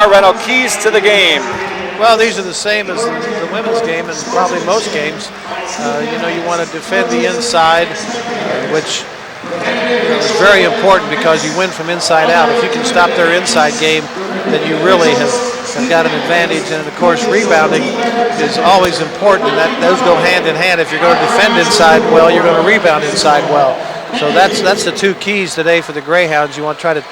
Car Rental keys to the game. Well, these are the same as the women's game and probably most games. You want to defend the inside, which is very important because you win from inside out. If you can stop their inside game, then you really have got an advantage. And of course, rebounding is always important, and those go hand in hand. If you're going to defend inside well, you're going to rebound inside well. So that's the two keys today for the Greyhounds. You want to try to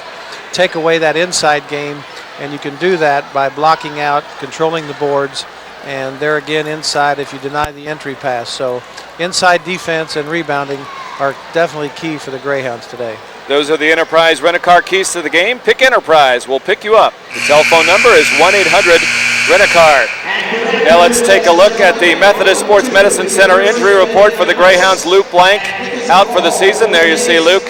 take away that inside game, and you can do that by blocking out, controlling the boards, and there again inside if you deny the entry pass. So inside defense and rebounding are definitely key for the Greyhounds today. Those are the Enterprise Rent-A-Car keys to the game. Pick Enterprise. We'll pick you up. The telephone number is 1-800-RENT-A-CAR. Now let's take a look at the Methodist Sports Medicine Center injury report for the Greyhounds. Luke Blank out for the season. There you see Luke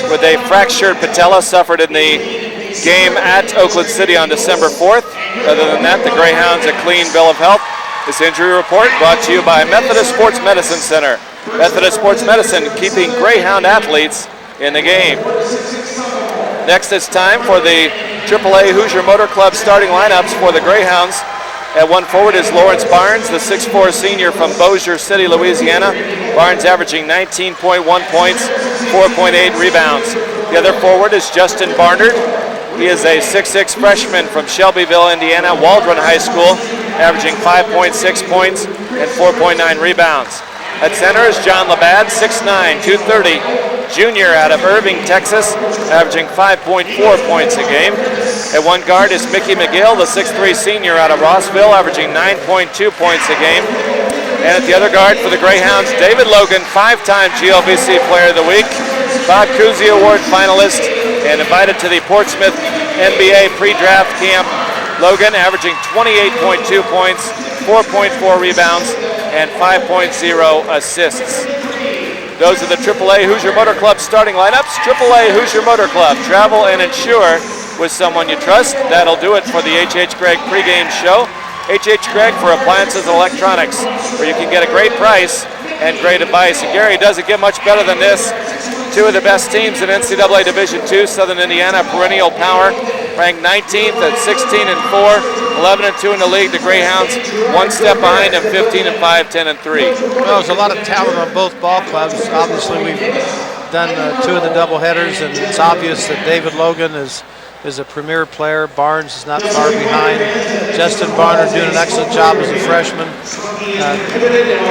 with a fractured patella suffered in the game at Oakland City on December 4th. Other than that, the Greyhounds a clean bill of health. This injury report brought to you by Methodist Sports Medicine Center. Methodist Sports Medicine keeping Greyhound athletes in the game. Next, it's time for the AAA Hoosier Motor Club starting lineups for the Greyhounds. At one forward is Lawrence Barnes, the 6'4 senior from Bossier City, Louisiana. Barnes averaging 19.1 points, 4.8 rebounds. The other forward is Justin Barnard. He is a 6'6 freshman from Shelbyville, Indiana, Waldron High School, averaging 5.6 points and 4.9 rebounds. At center is John Labad, 6'9", 230, junior out of Irving, Texas, averaging 5.4 points a game. At one guard is Mickey McGill, the 6'3 senior out of Rossville, averaging 9.2 points a game. And at the other guard for the Greyhounds, David Logan, 5-time GLVC Player of the Week, Bob Cousy Award finalist, and invited to the Portsmouth NBA pre-draft camp. Logan averaging 28.2 points, 4.4 rebounds, and 5.0 assists. Those are the AAA Hoosier Motor Club starting lineups. AAA Hoosier Motor Club, travel and insure with someone you trust. That'll do it for the H.H. Gregg pregame show. H.H. Gregg for appliances and electronics, where you can get a great price and great advice. And Gary, does it get much better than this? Two of the best teams in NCAA Division II, Southern Indiana, perennial power, ranked 19th at 16-4, 11-2 in the league. The Greyhounds one step behind them, 15-5, 10-3. Well, there's a lot of talent on both ball clubs. Obviously, we've done two of the doubleheaders, and it's obvious that David Logan is a premier player. Barnes is not far behind. Justin Barnard doing an excellent job as a freshman.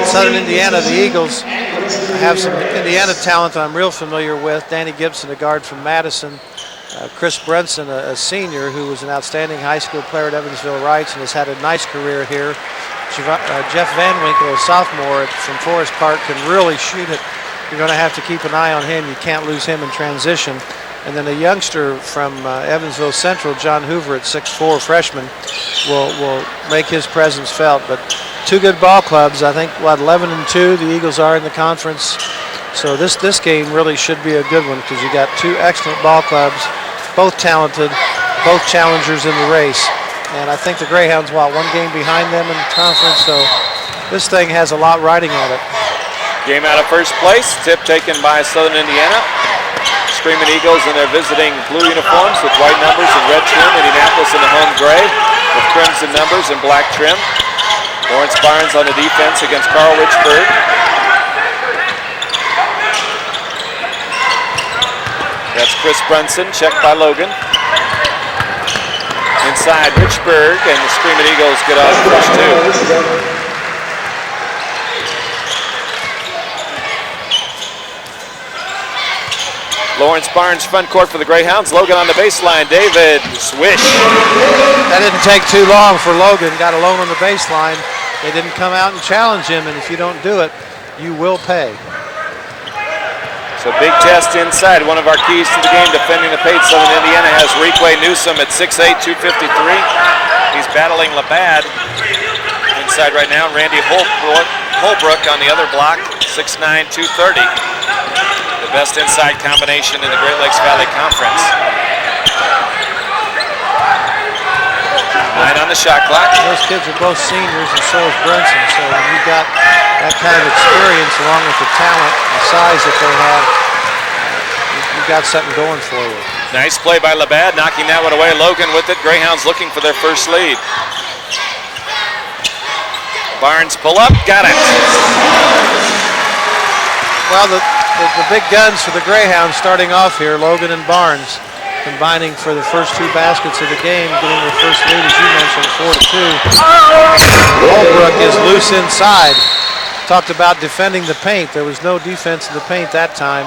Southern Indiana, the Eagles have some Indiana talent that I'm real familiar with. Danny Gibson, a guard from Madison. Chris Brenson, a senior who was an outstanding high school player at Evansville Rights and has had a nice career here. Jeff Van Winkle, a sophomore from Forest Park, can really shoot it. You're going to have to keep an eye on him. You can't lose him in transition. And then a youngster from Evansville Central, John Hoover, at 6'4", freshman, will make his presence felt. But two good ball clubs. I think, 11-2 the Eagles are in the conference. So this game really should be a good one because you got two excellent ball clubs, both talented, both challengers in the race. And I think the Greyhounds, one game behind them in the conference, so this thing has a lot riding on it. Game out of first place, tip taken by Southern Indiana. Screaming Eagles in their visiting blue uniforms with white numbers and red trim. Indianapolis in the home gray with crimson numbers and black trim. Lawrence Barnes on the defense against Carl Richburg. That's Chris Brunson, checked by Logan. Inside Richburg, and the Screaming Eagles get out first two. Lawrence Barnes front court for the Greyhounds. Logan on the baseline. David, swish. That didn't take too long for Logan. Got alone on the baseline. They didn't come out and challenge him, and if you don't do it, you will pay. So big test inside. One of our keys to the game, defending the paint. Southern Indiana has Requay Newsom at 6'8", 253. He's battling Labad inside right now. Randy Holbrook on the other block, 6'9", 230. The best inside combination in the Great Lakes Valley Conference. 9 on the shot clock. Those kids are both seniors, and so is Brunson. So when you've got that kind of experience along with the talent and size that they have, you've got something going for you. Nice play by Labatt, knocking that one away. Logan with it. Greyhounds looking for their first lead. Barnes pull up, got it. Well, the big guns for the Greyhounds starting off here, Logan and Barnes, combining for the first 2 baskets of the game, getting their first lead, as you mentioned, 4-2. Holbrook is loose inside. Talked about defending the paint. There was no defense in the paint that time.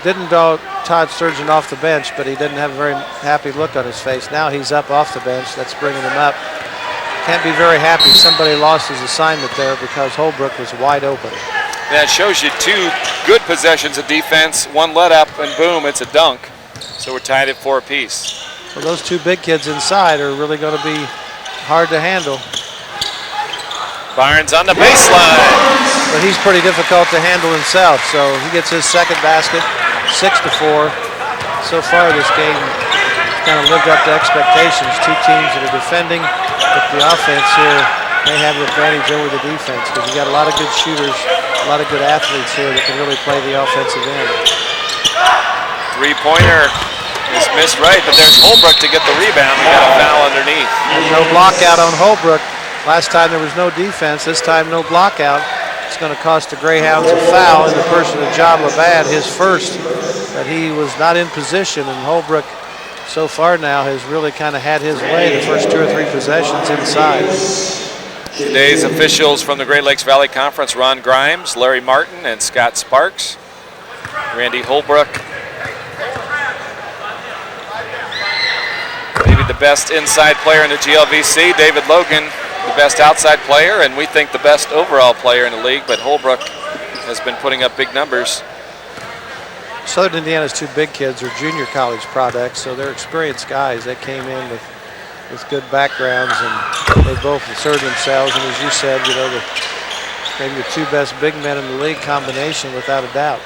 Didn't go Todd Sturgeon off the bench, but he didn't have a very happy look on his face. Now he's up off the bench. That's bringing him up. Can't be very happy. Somebody lost his assignment there because Holbrook was wide open. That shows you 2 good possessions of defense, 1 let up, and boom, it's a dunk. So we're tied at 4 apiece. Well, those 2 big kids inside are really going to be hard to handle. Barnes on the baseline. But he's pretty difficult to handle himself, so he gets his second basket, 6-4. So far this game kind of lived up to expectations. 2 teams that are defending, but the offense here may have the advantage over the defense because you got a lot of good shooters, a lot of good athletes here that can really play the offensive end. 3-pointer is missed right, but there's Holbrook to get the rebound. We got a foul underneath. And no block out on Holbrook. Last time there was no defense, this time no block out. It's going to cost the Greyhounds a foul in the person of John Labatt, his first, but he was not in position, and Holbrook so far now has really kind of had his way the first 2 or 3 possessions inside. Today's officials from the Great Lakes Valley Conference: Ron Grimes, Larry Martin, and Scott Sparks. Randy Holbrook, maybe the best inside player in the GLVC. David Logan, the best outside player, and we think the best overall player in the league, but Holbrook has been putting up big numbers. Southern Indiana's 2 big kids are junior college products, so they're experienced guys. They came in with good backgrounds, and they both inserted themselves, and as you said, you know, maybe the 2 best big men in the league combination without a doubt.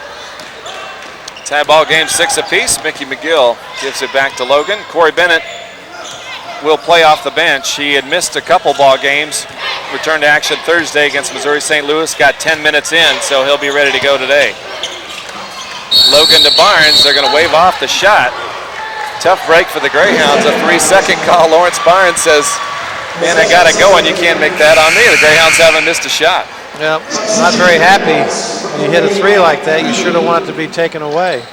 Tie ball game 6 apiece. Mickey McGill gives it back to Logan. Corey Bennett will play off the bench. He had missed a couple ball games, returned to action Thursday against Missouri St. Louis, got 10 minutes in, so he'll be ready to go today. Logan to Barnes, they're going to wave off the shot. Tough break for the Greyhounds, a 3-second call. Lawrence Barnes says, man, I got it going, you can't make that on me. The Greyhounds haven't missed a shot. Yeah, not very happy. When you hit a 3 like that, you sure don't want it to be taken away.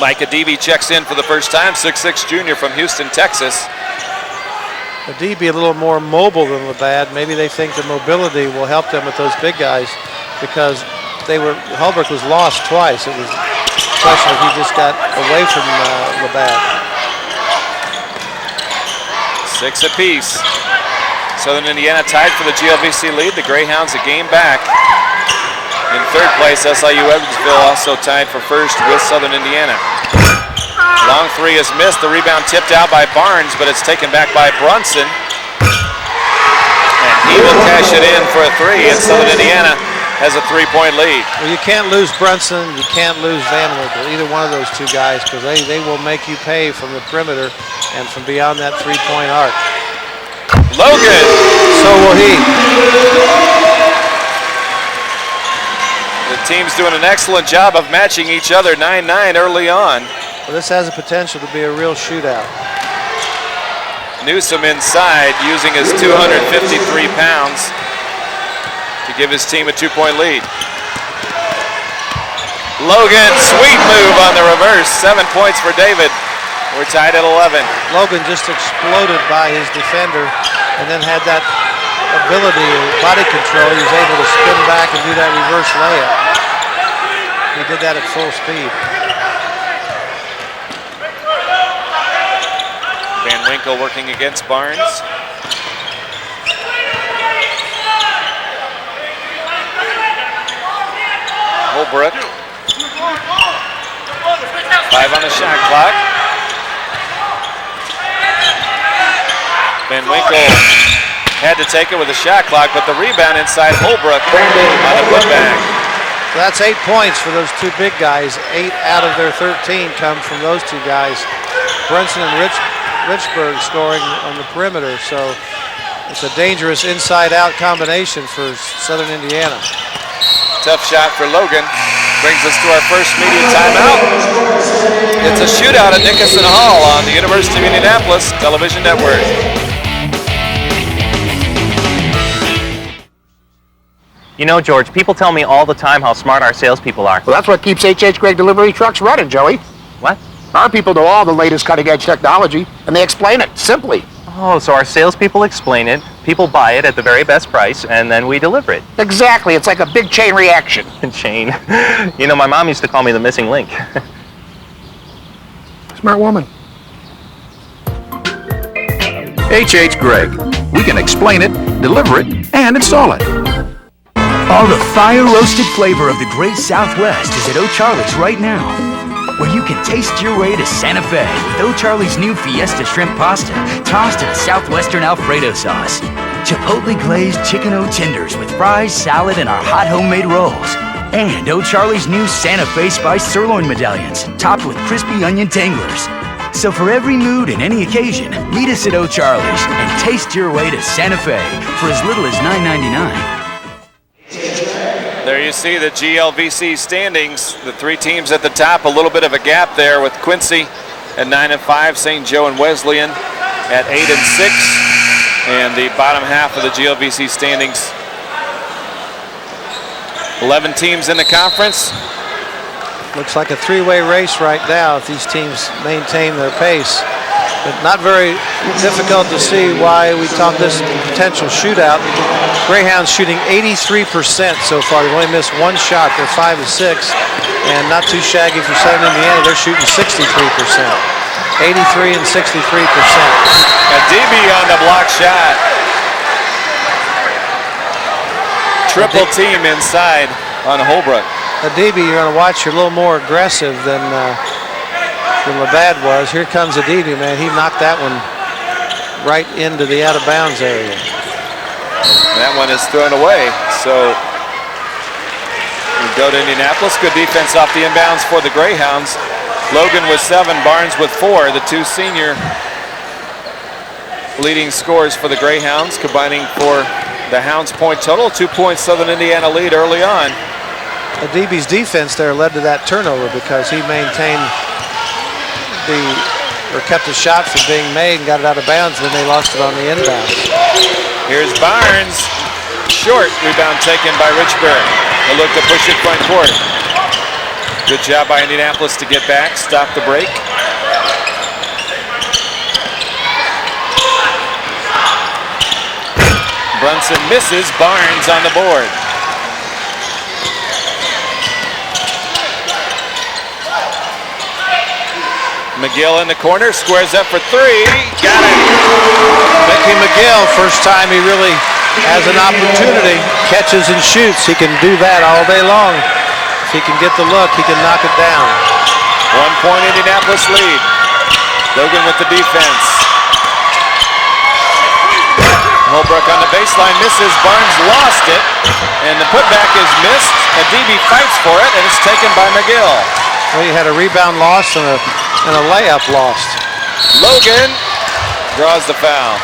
Mike Adibi checks in for the first time, 6'6" junior from Houston, Texas. Adibi a little more mobile than Labatt. Maybe they think the mobility will help them with those big guys because Holbrook was lost twice. It was a question if he just got away from Labatt. 6 apiece. Southern Indiana tied for the GLVC lead. The Greyhounds a game back. In 3rd place, SIU Evansville also tied for 1st with Southern Indiana. Long 3 is missed. The rebound tipped out by Barnes, but it's taken back by Brunson. And he will cash it in for a 3, and Southern Indiana has a 3-point lead. Well, you can't lose Brunson, you can't lose Van Winkle, either one of those 2 guys, because they will make you pay from the perimeter and from beyond that 3-point arc. Logan! So will he. The team's doing an excellent job of matching each other 9-9 early on. Well, this has a potential to be a real shootout. Newsom inside, using his 253 pounds to give his team a 2-point lead. Logan, sweet move on the reverse. 7 points for David. We're tied at 11. Logan just exploded by his defender and then had that ability and body control. He was able to spin back and do that reverse layup. He did that at full speed. Van Winkle working against Barnes. Holbrook. 5 on the shot clock. Van Winkle had to take it with a shot clock, but the rebound inside Holbrook on the putback. So that's 8 points for those 2 big guys. 8 out of their 13 come from those 2 guys. Brunson and Richburg scoring on the perimeter, so it's a dangerous inside-out combination for Southern Indiana. Tough shot for Logan. Brings us to our first media timeout. It's a shootout at Nickerson Hall on the University of Indianapolis Television Network. You know, George, people tell me all the time how smart our salespeople are. Well, that's what keeps H.H. Gregg delivery trucks running, Joey. What? Our people know all the latest cutting-edge technology, and they explain it simply. Oh, so our salespeople explain it, people buy it at the very best price, and then we deliver it. Exactly. It's like a big chain reaction. Chain. You know, my mom used to call me the missing link. Smart woman. H.H. Gregg. We can explain it, deliver it, and install it. All the fire-roasted flavor of the great Southwest is at O'Charlie's right now, where you can taste your way to Santa Fe with O'Charlie's new Fiesta Shrimp Pasta, tossed in a Southwestern Alfredo sauce. Chipotle glazed chicken O-tenders with fries, salad, and our hot homemade rolls. And O'Charlie's new Santa Fe spiced sirloin medallions, topped with crispy onion tanglers. So for every mood and any occasion, meet us at O'Charlie's and taste your way to Santa Fe for as little as $9.99. There you see the GLVC standings. The three teams at the top, a little bit of a gap there with Quincy at 9 and 5, St. Joe and Wesleyan at 8 and 6, and the bottom half of the GLVC standings, 11 teams in the conference. Looks like a three-way race right now if these teams maintain their pace. But not very difficult to see why we talk this potential shootout. Greyhounds shooting 83% so far. They've only missed one shot. They're 5 of 6, and not too shaggy for Southern Indiana. They're shooting 63%. 83 and 63%. A DB on the block shot. Triple team inside on Holbrook. A DB, you're going to watch, you're a little more aggressive than Labad was. Here comes Adibi, man. He knocked that one right into the out-of-bounds area. That one is thrown away. So we go to Indianapolis. Good defense off the inbounds for the Greyhounds. Logan with 7, Barnes with 4. The two senior leading scores for the Greyhounds, combining for the Hounds' point total. 2 points Southern Indiana lead early on. Adibi's defense there led to that turnover because he maintained kept the shot from being made and got it out of bounds, and then they lost it on the inbounds. Here's Barnes. Short rebound taken by Richburg. They look to push it front court. Good job by Indianapolis to get back, stop the break. Brunson misses, Barnes on the board. McGill in the corner, squares up for 3, got it. Mickey McGill, first time he really has an opportunity, catches and shoots. He can do that all day long. If he can get the look, he can knock it down. 1 point Indianapolis lead. Logan with the defense. Holbrook on the baseline, misses, Barnes lost it, and the putback is missed. Adibi fights for it, and it's taken by McGill. Well, you had a rebound lost and a layup lost. Logan draws the foul.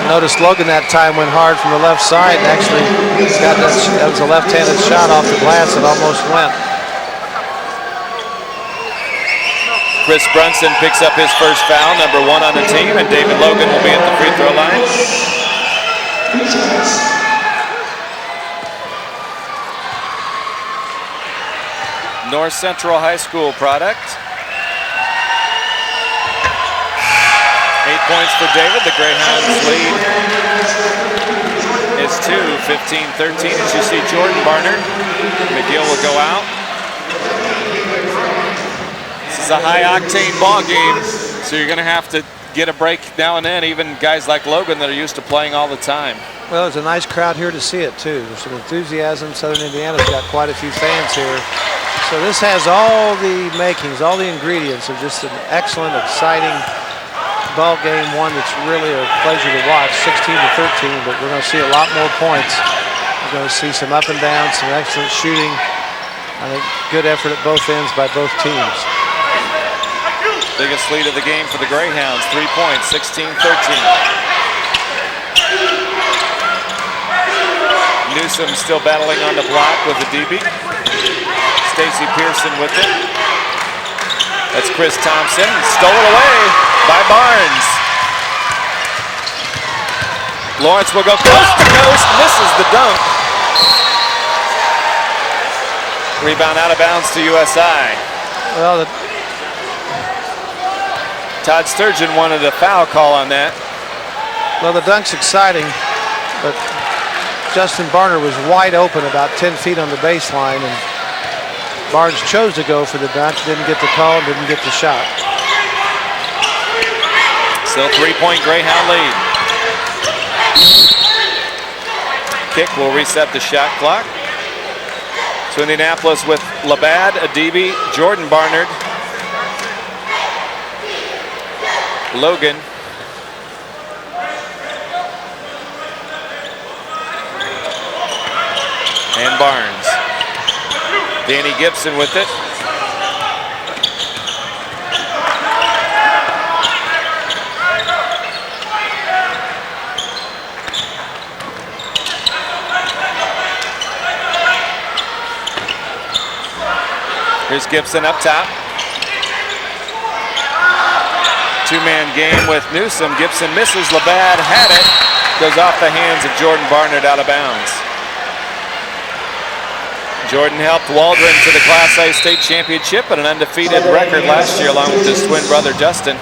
Notice Logan that time went hard from the left side and actually got that was a left-handed shot off the glass that almost went. Chris Brunson picks up his first foul, number 1 on the team, and David Logan will be at the free throw line. North Central High School product. 8 points for David. The Greyhounds lead is 2, 15-13. As you see Jordan Barnard. McGill will go out. This is a high-octane ball game, so you're going to have to get a break now and then, even guys like Logan that are used to playing all the time. Well, there's a nice crowd here to see it, too. There's some enthusiasm. Southern Indiana's got quite a few fans here. So this has all the makings, all the ingredients of just an excellent, exciting ball game, one that's really a pleasure to watch, 16-13, but we're going to see a lot more points. We're going to see some up and down, some excellent shooting. I think good effort at both ends by both teams. Biggest lead of the game for the Greyhounds, 3 points, 16-13. New Newsom still battling on the block with the DB. Stacy Pearson with it. That's Chris Thompson. Stolen away by Barnes. Lawrence will go coast to coast. Misses the dunk. Rebound out of bounds to USI. Well, Todd Sturgeon wanted a foul call on that. well, the dunk's exciting, but Justin Barner was wide open about 10 feet on the baseline, and Barnes chose to go for the dunk, didn't get the call, didn't get the shot. Still 3-point Greyhound lead. Kick will reset the shot clock. So Indianapolis with Labatt, Adibi, Jordan Barnard, Logan, and Barnes. Danny Gibson with it. Here's Gibson up top. Two-man game with Newsom. Gibson misses. Labatt had it. Goes off the hands of Jordan Barnard out of bounds. Jordan helped Waldron to the Class A state championship and an undefeated record last year along with his twin brother Justin.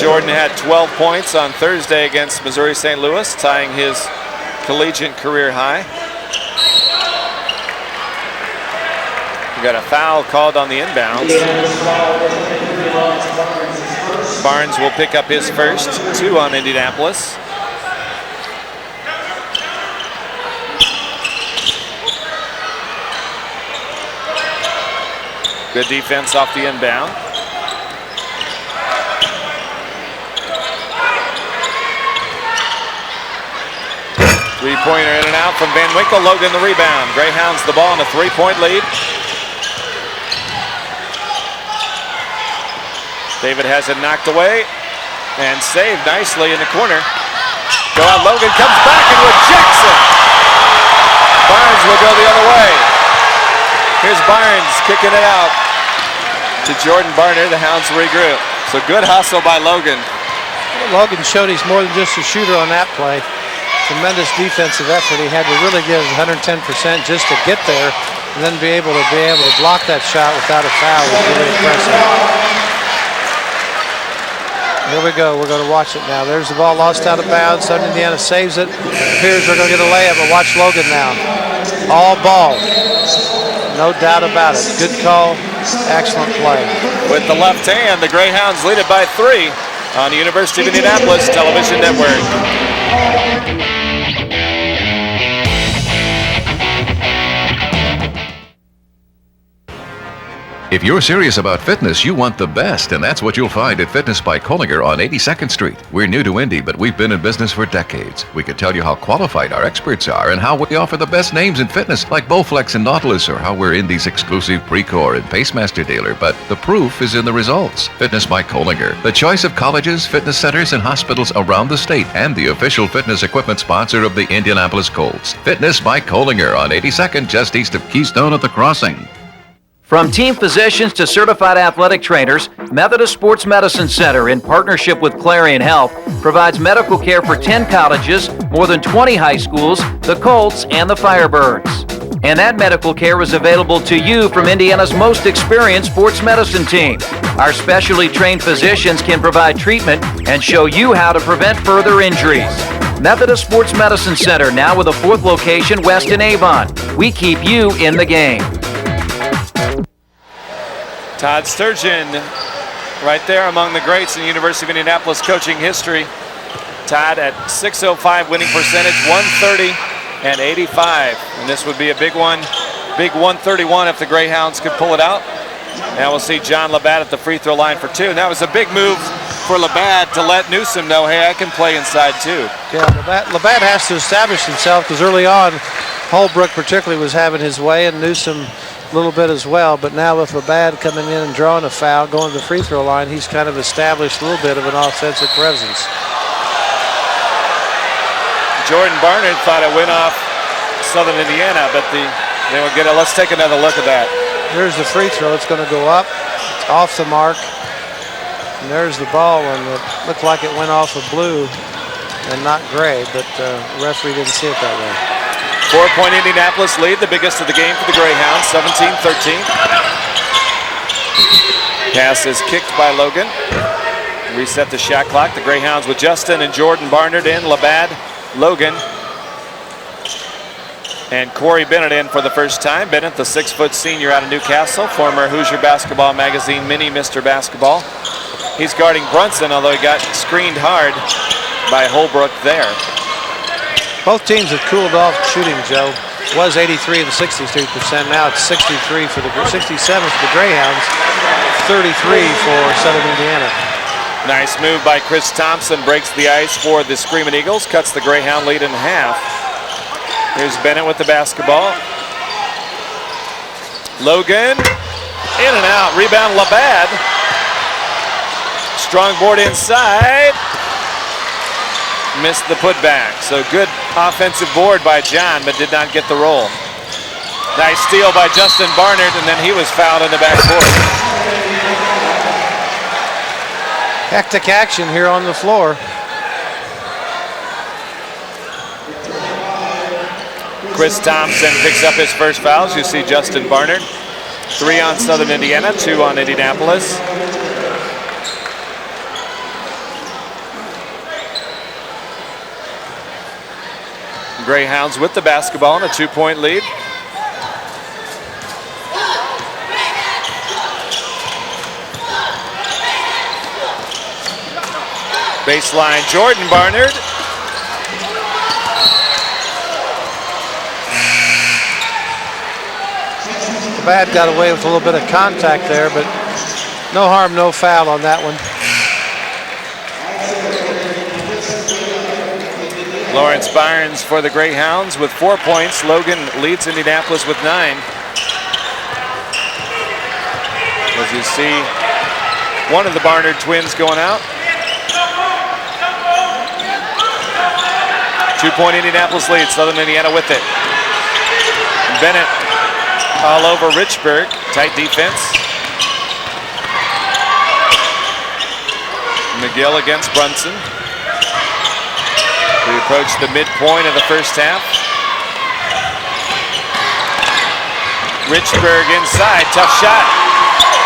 Jordan had 12 points on Thursday against Missouri St. Louis, tying his collegiate career high. We got a foul called on the inbounds. Barnes will pick up his first, 2 on Indianapolis. Good defense off the inbound. Three-pointer in and out from Van Winkle. Logan the rebound. Greyhounds the ball in a 3-point lead. David has it knocked away and saved nicely in the corner. Go out, Logan comes back and rejects it. Barnes will go the other way. Here's Barnes kicking it out to Jordan Barnard. The Hounds regroup. So good hustle by Logan. Well, Logan showed he's more than just a shooter on that play. Tremendous defensive effort. He had to really give 110% just to get there, and then be able to block that shot without a foul was really impressive. Here we go. We're going to watch it now. There's the ball lost out of bounds. Southern Indiana saves it. Appears they're going to get a layup, but watch Logan now. All ball. No doubt about it. Good call. Excellent play. With the left hand, the Greyhounds lead it by 3 on the University of Indianapolis Television Network. If you're serious about fitness, you want the best, and that's what you'll find at Fitness by Kohlinger on 82nd Street. We're new to Indy, but we've been in business for decades. We can tell you how qualified our experts are and how we offer the best names in fitness, like Bowflex and Nautilus, or how we're Indy's exclusive Precor and Pacemaster dealer, but the proof is in the results. Fitness by Kohlinger, the choice of colleges, fitness centers, and hospitals around the state, and the official fitness equipment sponsor of the Indianapolis Colts. Fitness by Kohlinger on 82nd, just east of Keystone at the Crossing. From team physicians to certified athletic trainers, Methodist Sports Medicine Center, in partnership with Clarion Health, provides medical care for 10 colleges, more than 20 high schools, the Colts, and the Firebirds. And that medical care is available to you from Indiana's most experienced sports medicine team. Our specially trained physicians can provide treatment and show you how to prevent further injuries. Methodist Sports Medicine Center, now with a 4th location west in Avon. We keep you in the game. Todd Sturgeon right there among the greats in University of Indianapolis coaching history. Todd at .605 winning percentage, 130 and 85. And this would be a big one, big 131 if the Greyhounds could pull it out. Now we'll see John Labatt at the free throw line for 2. And that was a big move for Labatt to let Newsom know, hey, I can play inside too. Yeah, Labatt has to establish himself because early on, Holbrook particularly was having his way, and Newsom a little bit as well, but now with Labatt coming in and drawing a foul, going to the free throw line, he's kind of established a little bit of an offensive presence. Jordan Barnard thought it went off Southern Indiana, but they will get it. Let's take another look at that. Here's the free throw. It's going to go up. It's off the mark. And there's the ball, and it looked like it went off of blue and not gray, but the referee didn't see it that way. 4-point Indianapolis lead, the biggest of the game for the Greyhounds, 17-13. Pass is kicked by Logan. Reset the shot clock. The Greyhounds with Justin and Jordan Barnard in, Labad, Logan, and Corey Bennett in for the first time. Bennett, the 6-foot senior out of Newcastle, former Hoosier Basketball Magazine mini Mr. Basketball. He's guarding Brunson, although he got screened hard by Holbrook there. Both teams have cooled off shooting, Joe. It was 83 and 63%. Now it's 67 for the Greyhounds, 33 for Southern Indiana. Nice move by Chris Thompson, breaks the ice for the Screaming Eagles, cuts the Greyhound lead in half. Here's Bennett with the basketball. Logan, in and out, rebound Labad. Strong board inside. Missed the putback. So good offensive board by John, but did not get the roll. Nice steal by Justin Barnard, and then he was fouled in the backcourt. Hectic action here on the floor. Chris Thompson picks up his first fouls. You see Justin Barnard. 3 on Southern Indiana, 2 on Indianapolis. Greyhounds with the basketball and a 2-point lead. Baseline, Jordan Barnard. Bad got away with a little bit of contact there, but no harm, no foul on that one. Lawrence Barnes for the Greyhounds with 4 points. Logan leads Indianapolis with 9. As you see, one of the Barnard twins going out. 2-point Indianapolis lead, Southern Indiana with it. Bennett all over Richburg, tight defense. McGill against Brunson. We approach the midpoint of the first half. Richburg inside, tough shot.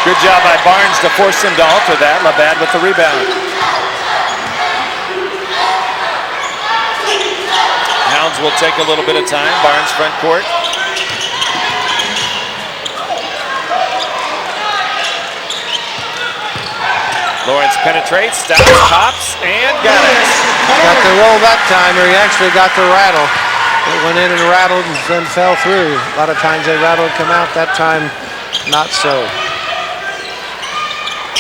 Good job by Barnes to force him to alter that. Labad with the rebound. Hounds will take a little bit of time. Barnes front court. Lawrence penetrates, stops, pops, and got it. Got the roll that time, or he actually got the rattle. It went in and rattled and then fell through. A lot of times they rattle and come out. That time, not so.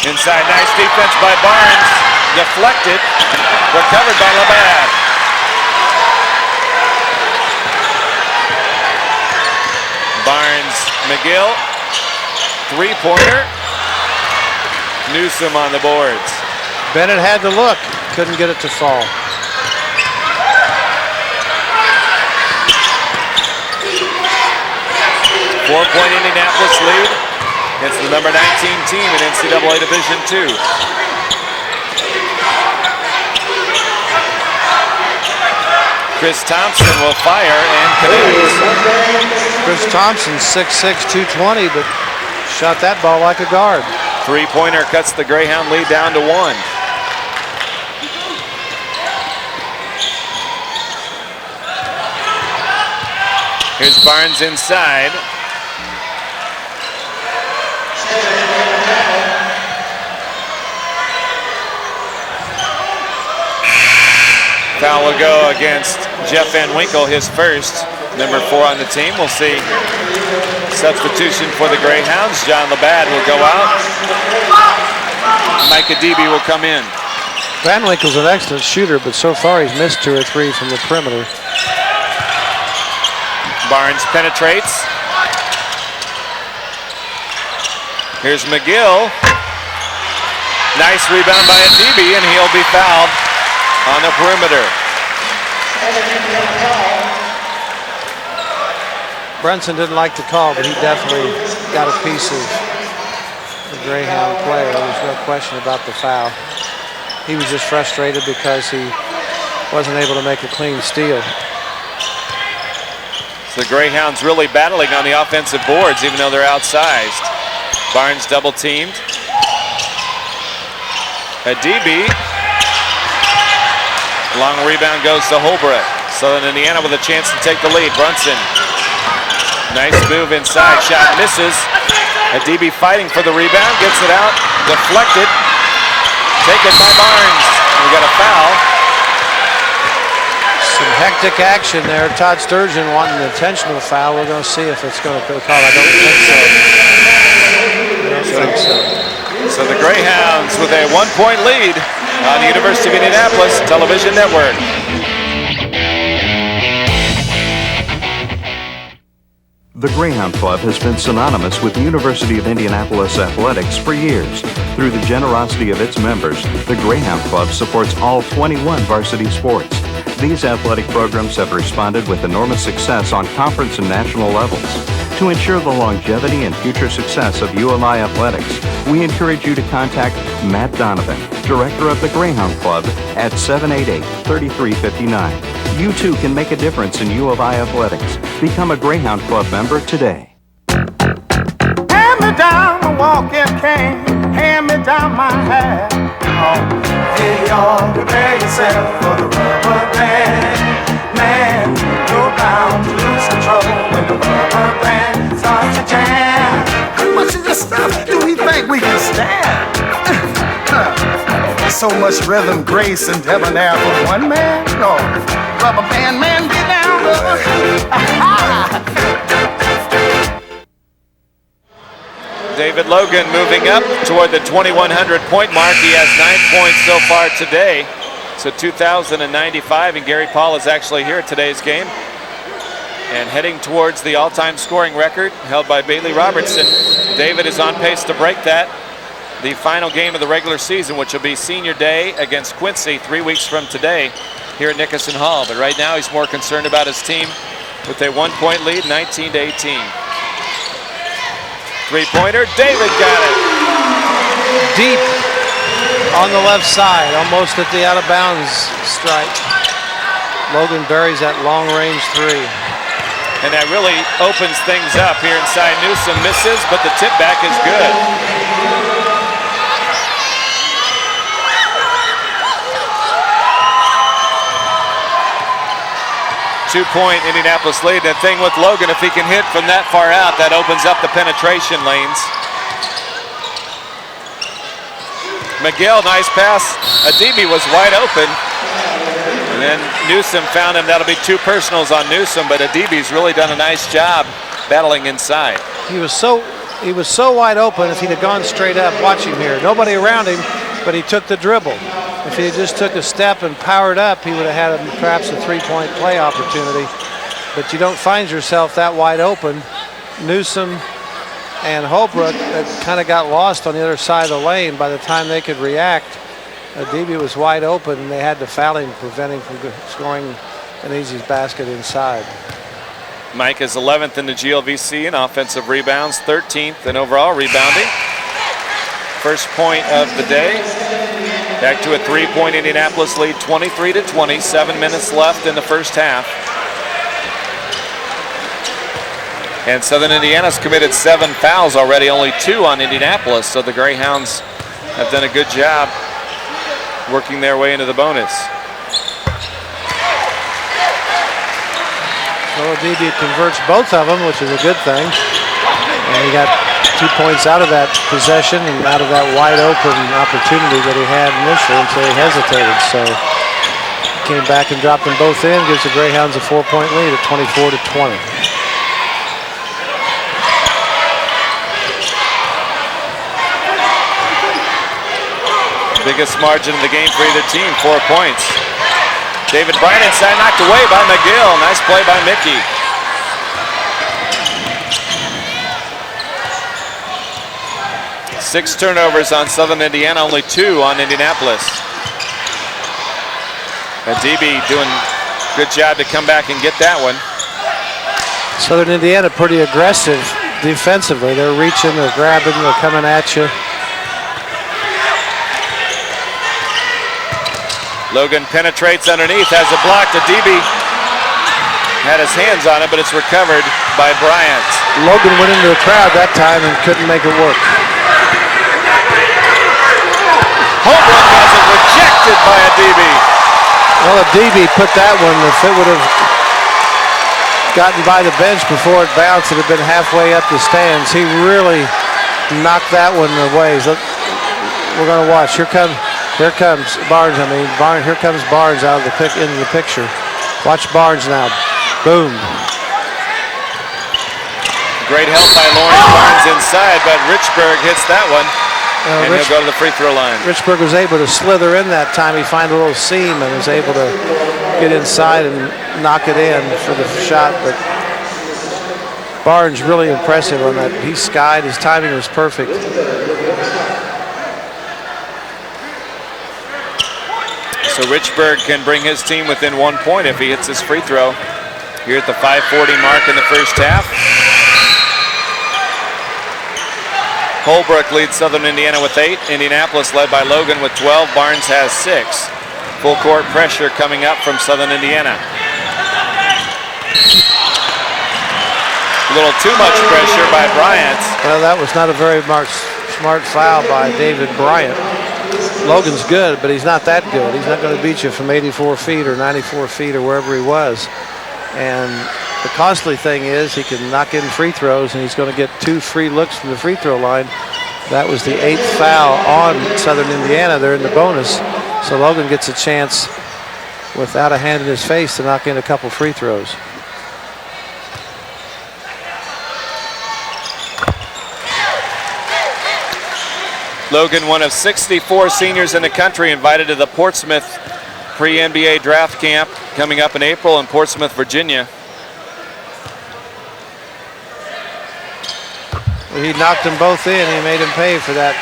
Inside, nice defense by Barnes. Deflected, recovered by Labad. Barnes, McGill, 3-pointer. Newsom on the boards. Bennett had to look, couldn't get it to fall. Four-point Indianapolis lead against the number 19 team in NCAA Division II. Chris Thompson will fire and connects. Chris Thompson, 6'6", 220, but shot that ball like a guard. 3-pointer cuts the Greyhound lead down to 1. Here's Barnes inside. Foul will go against Jeff Van Winkle, his first, number 4 on the team. We'll see substitution for the Greyhounds. John Labad will go out. Mike Adibi will come in. Van Winkle's an excellent shooter, but so far he's missed 2 or 3 from the perimeter. Barnes penetrates. Here's McGill. Nice rebound by Adibi, and he'll be fouled on the perimeter. Brunson didn't like the call, but he definitely got a piece of the Greyhound player. There's no question about the foul. He was just frustrated because he wasn't able to make a clean steal. So the Greyhounds really battling on the offensive boards, even though they're outsized. Barnes double teamed. A DB. Long rebound goes to Holbrook. Southern Indiana with a chance to take the lead. Brunson. Nice move inside. Shot misses. A DB fighting for the rebound. Gets it out. Deflected. Taken by Barnes. We got a foul. Some hectic action there. Todd Sturgeon wanting an intentional foul. We're going to see if it's going to go called. I don't think so. So the Greyhounds with a 1-point lead on the University of Indianapolis Television Network. The Greyhound Club has been synonymous with the University of Indianapolis athletics for years. Through the generosity of its members, the Greyhound Club supports all 21 varsity sports. These athletic programs have responded with enormous success on conference and national levels. To ensure the longevity and future success of ULI athletics, we encourage you to contact Matt Donovan, Director of the Greyhound Club, at 788-3359. You too can make a difference in U of I athletics. Become a Greyhound Club member today. Hand me down a walking cane, hand me down my hat. Oh, hey y'all, prepare yourself for the rubber band. Man, you're bound to lose control when the rubber band starts to jam. How much of this stuff do we think we can stand? So much rhythm, grace, and debonair for one man? No, rubber band man, get down, brother. David Logan moving up toward the 2,100 point mark. He has 9 points so far today. So 2,095, and Gary Paul is actually here at today's game. And heading towards the all-time scoring record held by Bailey Robertson. David is on pace to break that. The final game of the regular season, which will be Senior Day against Quincy 3 weeks from today here at Nickerson Hall. But right now he's more concerned about his team with a 1-point lead, 19-18. Three-pointer, David got it. Deep on the left side, almost at the out-of-bounds strike. Logan buries that long-range three. And that really opens things up here inside. Newsom misses, but the tip back is good. 2-point Indianapolis lead. The thing with Logan, if he can hit from that far out, that opens up the penetration lanes. McGill, nice pass. Adibi was wide open. And then Newsom found him. That'll be two personals on Newsom, but Adibi's really done a nice job battling inside. He was so wide open. If he'd have gone straight up, watch him here. Nobody around him, but he took the dribble. If he just took a step and powered up, he would have had perhaps a 3-point play opportunity. But you don't find yourself that wide open. Newsom and Holbrook kind of got lost on the other side of the lane. By the time they could react, Adibi was wide open, and they had to foul him, preventing from scoring an easy basket inside. Mike is 11th in the GLVC in offensive rebounds, 13th in overall rebounding. First point of the day. Back to a 3-point Indianapolis lead, 23-20, 7 minutes left in the first half. And Southern Indiana's committed 7 fouls already, only 2 on Indianapolis, so the Greyhounds have done a good job working their way into the bonus. So Adibi converts both of them, which is a good thing. And he got 2 points out of that possession and out of that wide open opportunity that he had initially until he hesitated. So he came back and dropped them both in, gives the Greyhounds a 4-point lead at 24-20. Biggest margin of the game for either team, 4 points. David Bryant inside, knocked away by McGill. Nice play by Mickey. Six turnovers on Southern Indiana, only 2 on Indianapolis. Adibi doing Good job to come back and get that one. Southern Indiana pretty aggressive defensively. They're reaching, they're grabbing, they're coming at you. Logan penetrates underneath, has a block to DB. Had his hands on it, but it's recovered by Bryant. Logan went into the crowd that time and couldn't make it work. Holbrook has it rejected by a DB. Well, a DB put that one, if it would have gotten by the bench before it bounced, it would have been halfway up the stands. He really knocked that one away. We're going to watch. Here comes Barnes. Here comes Barnes out of into the picture. Watch Barnes now. Boom. Great help by Lawrence Barnes inside, but Richburg hits that one. And he'll go to the free throw line. Richburg was able to slither in that time. He found a little seam and was able to get inside and knock it in for the shot. But Barnes really impressive on that. He skied. His timing was perfect. So Richburg can bring his team within 1 point if he hits his free throw. Here at the 5:40 mark in the first half. Holbrook leads Southern Indiana with 8. Indianapolis led by Logan with 12. Barnes has 6. Full court pressure coming up from Southern Indiana. A little too much pressure by Bryant. Well, that was not a very smart foul by David Bryant. Logan's good, but he's not that good. He's not going to beat you from 84 feet or 94 feet or wherever he was. And the costly thing is he can knock in free throws, and he's going to get 2 free looks from the free throw line. That was the 8th foul on Southern Indiana. They're in the bonus. So Logan gets a chance without a hand in his face to knock in a couple free throws. Logan, one of 64 seniors in the country, invited to the Portsmouth pre-NBA draft camp coming up in April in Portsmouth, Virginia. He knocked them both in. He made him pay for that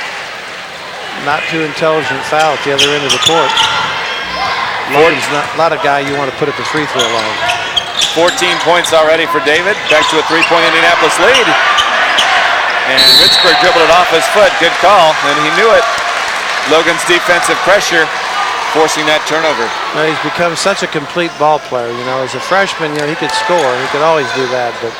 not too intelligent foul at the other end of the court. Logan's not a guy you want to put at the free throw line. 14 points already for David. Back to a 3-point Indianapolis lead. And Richburg dribbled it off his foot. Good call, and he knew it. Logan's defensive pressure forcing that turnover. Well, he's become such a complete ball player. You know, as a freshman, he could score. He could always do that, but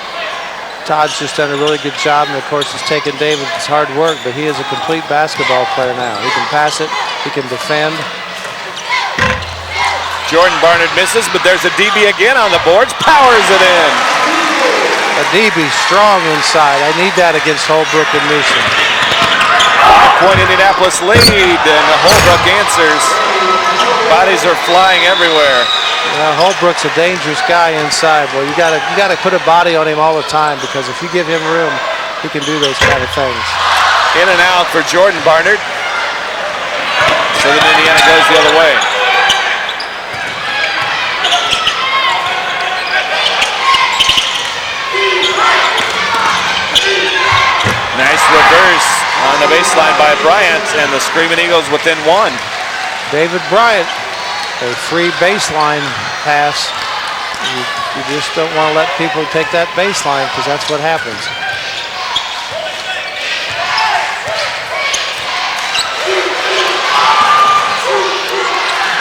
Todd's just done a really good job, and of course it's taken David's hard work, but he is a complete basketball player now. He can pass it, he can defend. Jordan Barnard misses, but there's a DB again on the boards, powers it in. A DB strong inside. I need that against Holbrook and Newsom. 5-point Indianapolis lead, and Holbrook answers. Bodies are flying everywhere. Holbrook's a dangerous guy inside. Well, you gotta put a body on him all the time, because if you give him room, he can do those kind of things. In and out for Jordan Barnard. Southern Indiana goes the other way. Nice reverse on the baseline by Bryant, and the Screaming Eagles within 1. David Bryant, a free baseline pass. You just don't want to let people take that baseline, because that's what happens.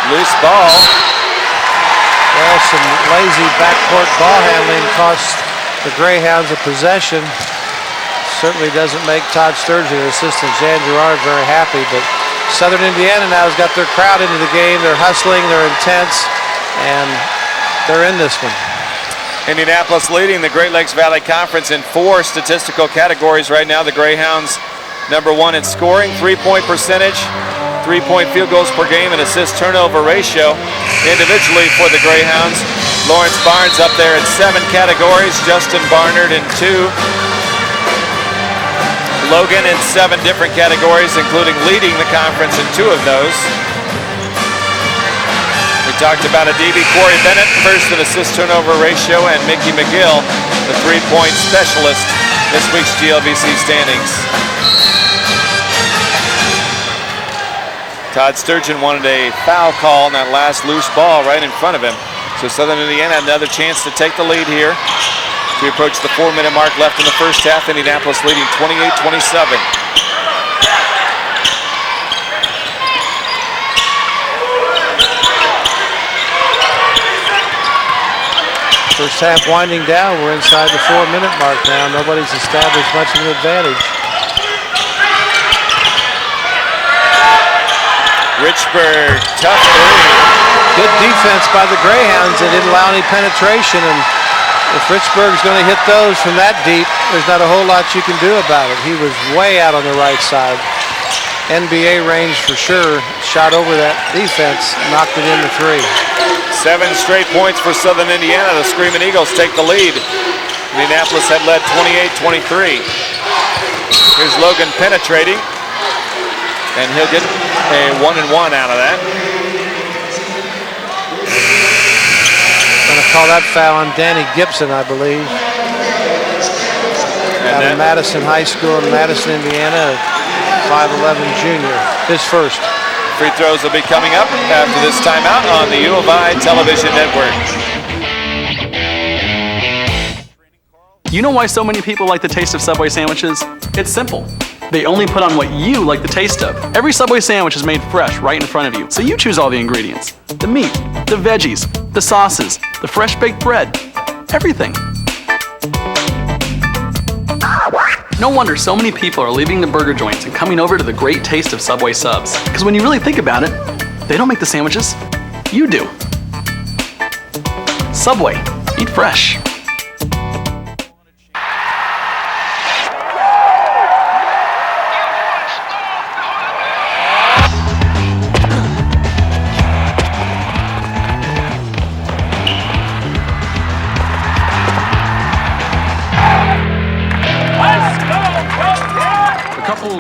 Loose ball. Well, some lazy backcourt ball handling costs the Greyhounds a possession. Certainly doesn't make Todd Sturgeon and assistant Jan Gerard very happy, but Southern Indiana now has got their crowd into the game. They're hustling, they're intense, and they're in this one. Indianapolis leading the Great Lakes Valley Conference in 4 statistical categories right now. The Greyhounds #1 in scoring, 3-point percentage, 3-point field goals per game, and assist turnover ratio. Individually for the Greyhounds, Lawrence Barnes up there in 7 categories, Justin Barnard in 2. Logan in 7 different categories, including leading the conference in 2 of those. We talked about a DB, Corey Bennett, first in assist turnover ratio, and Mickey McGill, the 3-point specialist, this week's GLVC standings. Todd Sturgeon wanted a foul call on that last loose ball right in front of him. So Southern Indiana another chance to take the lead here. We approach the 4-minute mark left in the first half. Indianapolis leading 28-27. First half winding down. We're inside the 4-minute mark now. Nobody's established much of an advantage. Richburg, tough three. Good defense by the Greyhounds. They didn't allow any penetration, and if Richburg's going to hit those from that deep, there's not a whole lot you can do about it. He was way out on the right side. NBA range for sure. Shot over that defense, knocked it in the 3. 7 straight points for Southern Indiana. The Screaming Eagles take the lead. Indianapolis had led 28-23. Here's Logan penetrating, and he'll get a 1-and-1 out of that. Going to call that foul on Danny Gibson, I believe. Out of Madison High School in Madison, Indiana, 5'11" junior. His first. Free throws will be coming up after this timeout on the U of I Television Network. You know why so many people like the taste of Subway sandwiches? It's simple. They only put on what you like the taste of. Every Subway sandwich is made fresh right in front of you, so you choose all the ingredients. The meat, the veggies, the sauces, the fresh baked bread, everything. No wonder so many people are leaving the burger joints and coming over to the great taste of Subway subs. Because when you really think about it, they don't make the sandwiches, you do. Subway, eat fresh.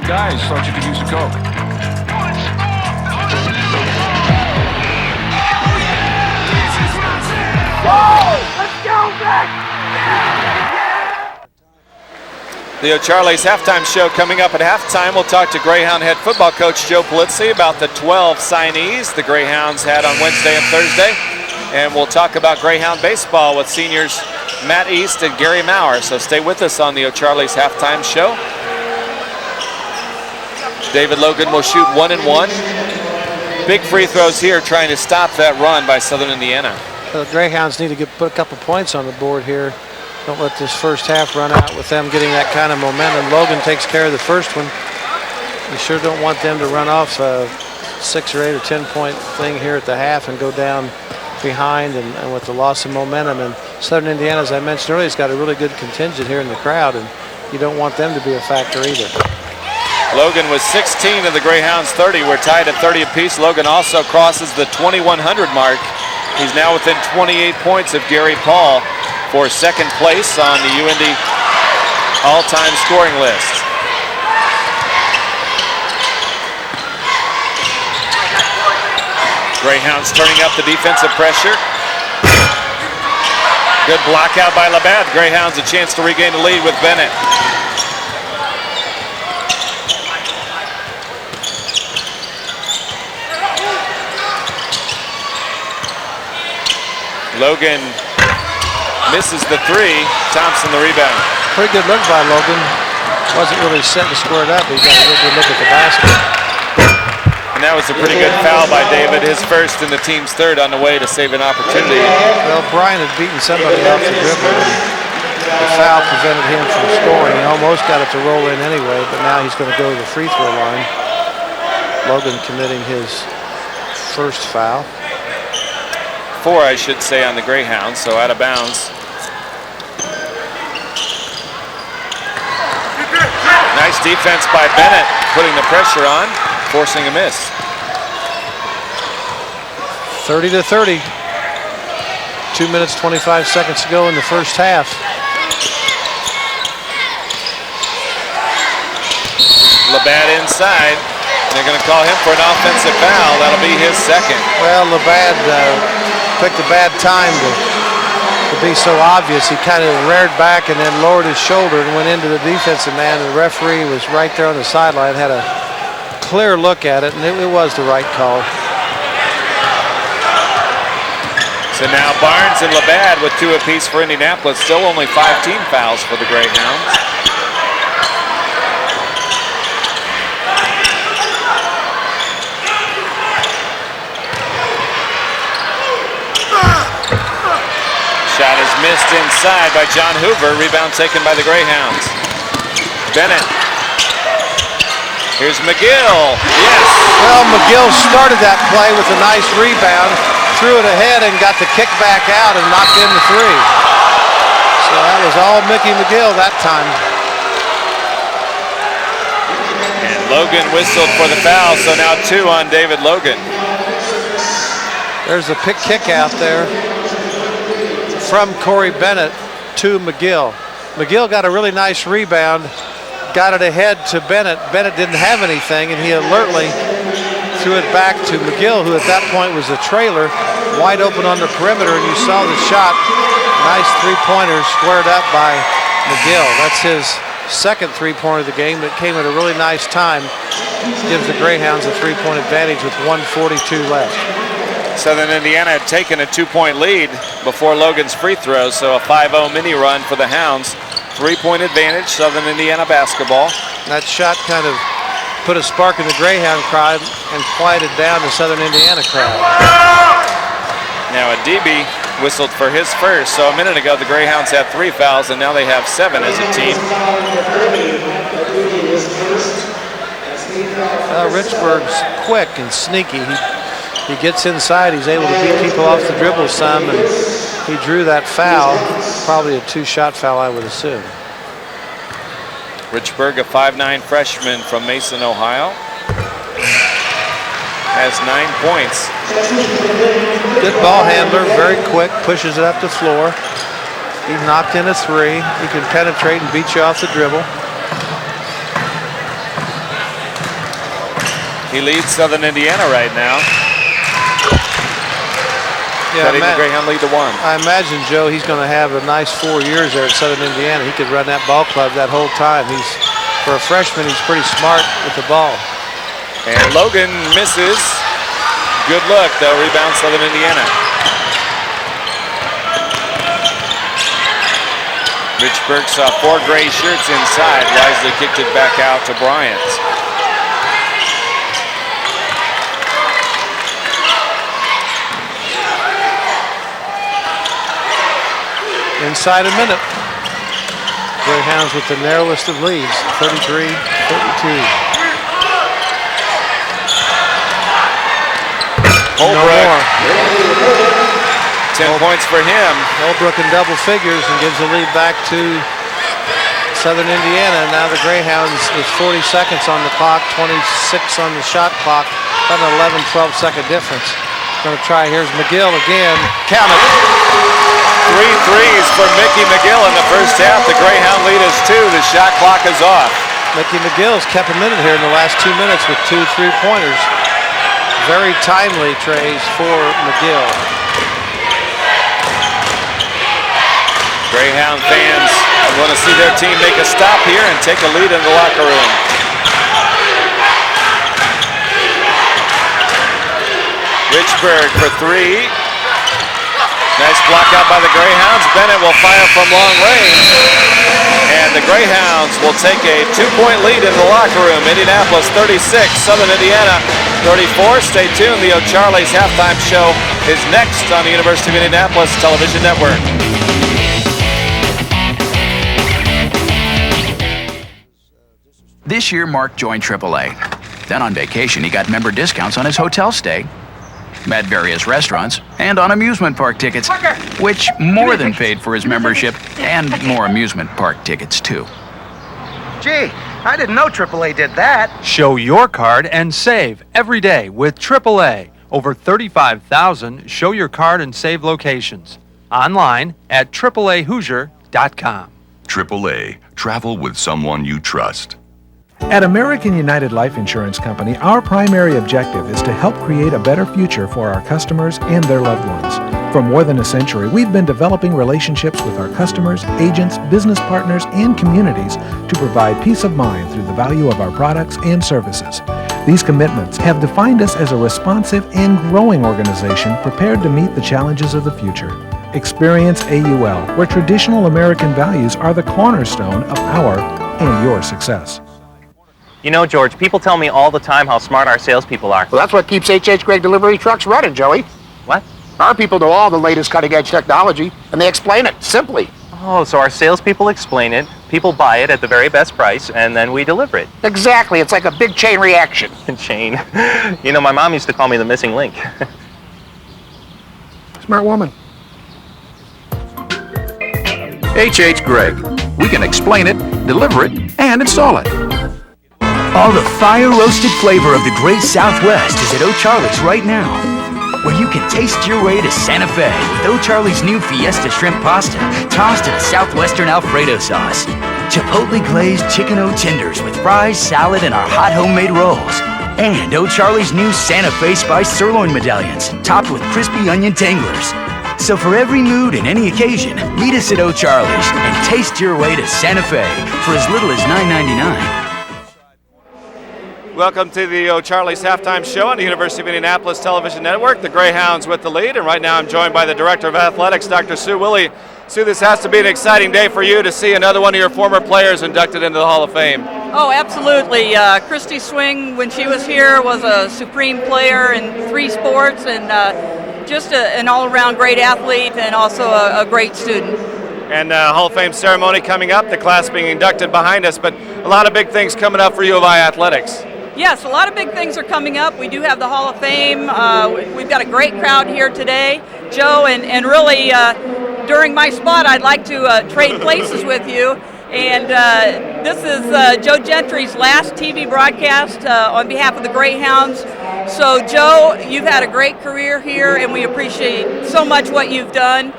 Guys, thought you could use a Coke. Let's go back! The O'Charley's halftime show coming up at halftime. We'll talk to Greyhound head football coach Joe Polizzi about the 12 signees the Greyhounds had on Wednesday and Thursday. And we'll talk about Greyhound baseball with seniors Matt East and Gary Maurer. So stay with us on the O'Charley's halftime show. David Logan will shoot 1-and-1. Big free throws here trying to stop that run by Southern Indiana. The Greyhounds need to put a couple points on the board here. Don't let this first half run out with them getting that kind of momentum. Logan takes care of the first one. You sure don't want them to run off a 6 or 8 or 10 point thing here at the half and go down behind and with the loss of momentum. And Southern Indiana, as I mentioned earlier, has got a really good contingent here in the crowd, and you don't want them to be a factor either. Logan was 16 of the Greyhounds 30. We're tied at 30 apiece. Logan also crosses the 2,100 mark. He's now within 28 points of Gary Paul for second place on the UIndy all-time scoring list. Greyhounds turning up the defensive pressure. Good block out by Labatt. Greyhounds a chance to regain the lead with Bennett. Logan misses the 3. Thompson the rebound. Pretty good look by Logan. Wasn't really set to square it up, but he got a real good look at the basket. And that was a pretty good foul by David, his first and the team's third on the way to save an opportunity. Well, Brian had beaten somebody off the dribble, and the foul prevented him from scoring. He almost got it to roll in anyway, but now he's going to go to the free throw line. Logan committing his first foul. 4, I should say, on the Greyhounds, so out of bounds. Nice defense by Bennett, putting the pressure on, forcing a miss. 30-30. 2 minutes, 25 seconds to go in the first half. Labatt inside. They're going to call him for an offensive foul. That'll be his second. Well, Labatt picked a bad time to be so obvious. He kind of reared back and then lowered his shoulder and went into the defensive man. The referee was right there on the sideline, had a clear look at it, and it was the right call. So now Barnes and Labatt with 2 apiece for Indianapolis. Still only 5 team fouls for the Greyhounds. Shot is missed inside by John Hoover. Rebound taken by the Greyhounds. Bennett. Here's McGill. Yes. Well, McGill started that play with a nice rebound, threw it ahead and got the kick back out and knocked in the 3. So that was all Mickey McGill that time. And Logan whistled for the foul, so now 2 on David Logan. There's a pick kick out there from Corey Bennett to McGill. McGill got a really nice rebound, got it ahead to Bennett. Bennett didn't have anything, and he alertly threw it back to McGill, who at that point was a trailer, wide open on the perimeter, and you saw the shot. Nice three-pointer squared up by McGill. That's his second three-pointer of the game. That came at a really nice time. Gives the Greyhounds a 3-point advantage with 1:42 left. Southern Indiana had taken a 2-point lead before Logan's free throw, so a 5-0 mini run for the Hounds. 3-point advantage, Southern Indiana basketball. That shot kind of put a spark in the Greyhound crowd and quieted down the Southern Indiana crowd. Now a DB whistled for his first, so a minute ago the Greyhounds had 3 fouls and now they have 7 as a team. Richburg's quick and sneaky. He gets inside, he's able to beat people off the dribble some, and he drew that foul, probably a 2-shot foul, I would assume. Richburg, a 5'9" freshman from Mason, Ohio, has 9 points. Good ball handler, very quick, pushes it up the floor. He knocked in a 3. He can penetrate and beat you off the dribble. He leads Southern Indiana right now. Yeah, Cutting the Greyhound lead to 1. I imagine, Joe, he's going to have a nice 4 years there at Southern Indiana. He could run that ball club that whole time. For a freshman, he's pretty smart with the ball. And Logan misses. Good look, though. Rebound Southern Indiana. Richburg saw 4 gray shirts inside. Wisely kicked it back out to Bryant. Inside a minute. Greyhounds with the narrowest of leads, 33-32. Holbrook. 10 points for him. Holbrook in double figures and gives the lead back to Southern Indiana. Now the Greyhounds with 40 seconds on the clock, 26 on the shot clock, about an 11-12 second difference. Going to try, here's McGill again. Count it. 3 threes for Mickey McGill in the first half. The Greyhound lead is 2. The shot clock is off. Mickey McGill's kept him in it here in the last 2 minutes with 2 3-pointers. Very timely trays for McGill. Greyhound fans want to see their team make a stop here and take a lead in the locker room. Richburg for 3. Nice block out by the Greyhounds. Bennett will fire from long range. And the Greyhounds will take a 2-point lead in the locker room. Indianapolis 36, Southern Indiana 34. Stay tuned. The O'Charley's halftime show is next on the University of Indianapolis Television Network. This year, Mark joined AAA. Then on vacation, he got member discounts on his hotel stay, at various restaurants, and on amusement park tickets, which more than paid for his membership and more amusement park tickets, too. Gee, I didn't know AAA did that. Show your card and save every day with AAA. Over 35,000 show your card and save locations. Online at AAAHoosier.com. AAA. Travel with someone you trust. At American United Life Insurance Company, our primary objective is to help create a better future for our customers and their loved ones. For more than a century, we've been developing relationships with our customers, agents, business partners, and communities to provide peace of mind through the value of our products and services. These commitments have defined us as a responsive and growing organization prepared to meet the challenges of the future. Experience AUL, where traditional American values are the cornerstone of our and your success. You know, George, people tell me all the time how smart our salespeople are. Well, that's what keeps H.H. Gregg delivery trucks running, Joey. What? Our people know all the latest cutting-edge technology, and they explain it simply. Oh, so our salespeople explain it, people buy it at the very best price, and then we deliver it. Exactly. It's like a big chain reaction. Chain. You know, my mom used to call me the missing link. Smart woman. H.H. Gregg. We can explain it, deliver it, and install it. All the fire-roasted flavor of the great Southwest is at O'Charlie's right now, where you can taste your way to Santa Fe with O'Charlie's new Fiesta shrimp pasta tossed in a Southwestern Alfredo sauce. Chipotle glazed chicken O-tenders with fries, salad, and our hot homemade rolls. And O'Charlie's new Santa Fe spiced sirloin medallions topped with crispy onion tanglers. So for every mood and any occasion, meet us at O'Charlie's and taste your way to Santa Fe for as little as $9.99. Welcome to the O'Charlie's Halftime Show on the University of Indianapolis Television Network. The Greyhounds with the lead, and right now I'm joined by the Director of Athletics, Dr. Sue Willie. Sue, this has to be an exciting day for you to see another one of your former players inducted into the Hall of Fame. Oh, absolutely. Christy Swing, when she was here, was a supreme player in 3 sports and just an all-around great athlete and also a great student. And Hall of Fame ceremony coming up, the class being inducted behind us, but a lot of big things coming up for U of I athletics. Yes, a lot of big things are coming up. We do have the Hall of Fame. We've got a great crowd here today, Joe, and really during my spot I'd like to trade places with you. And this is Joe Gentry's last TV broadcast on behalf of the Greyhounds. So Joe, you've had a great career here and we appreciate so much what you've done.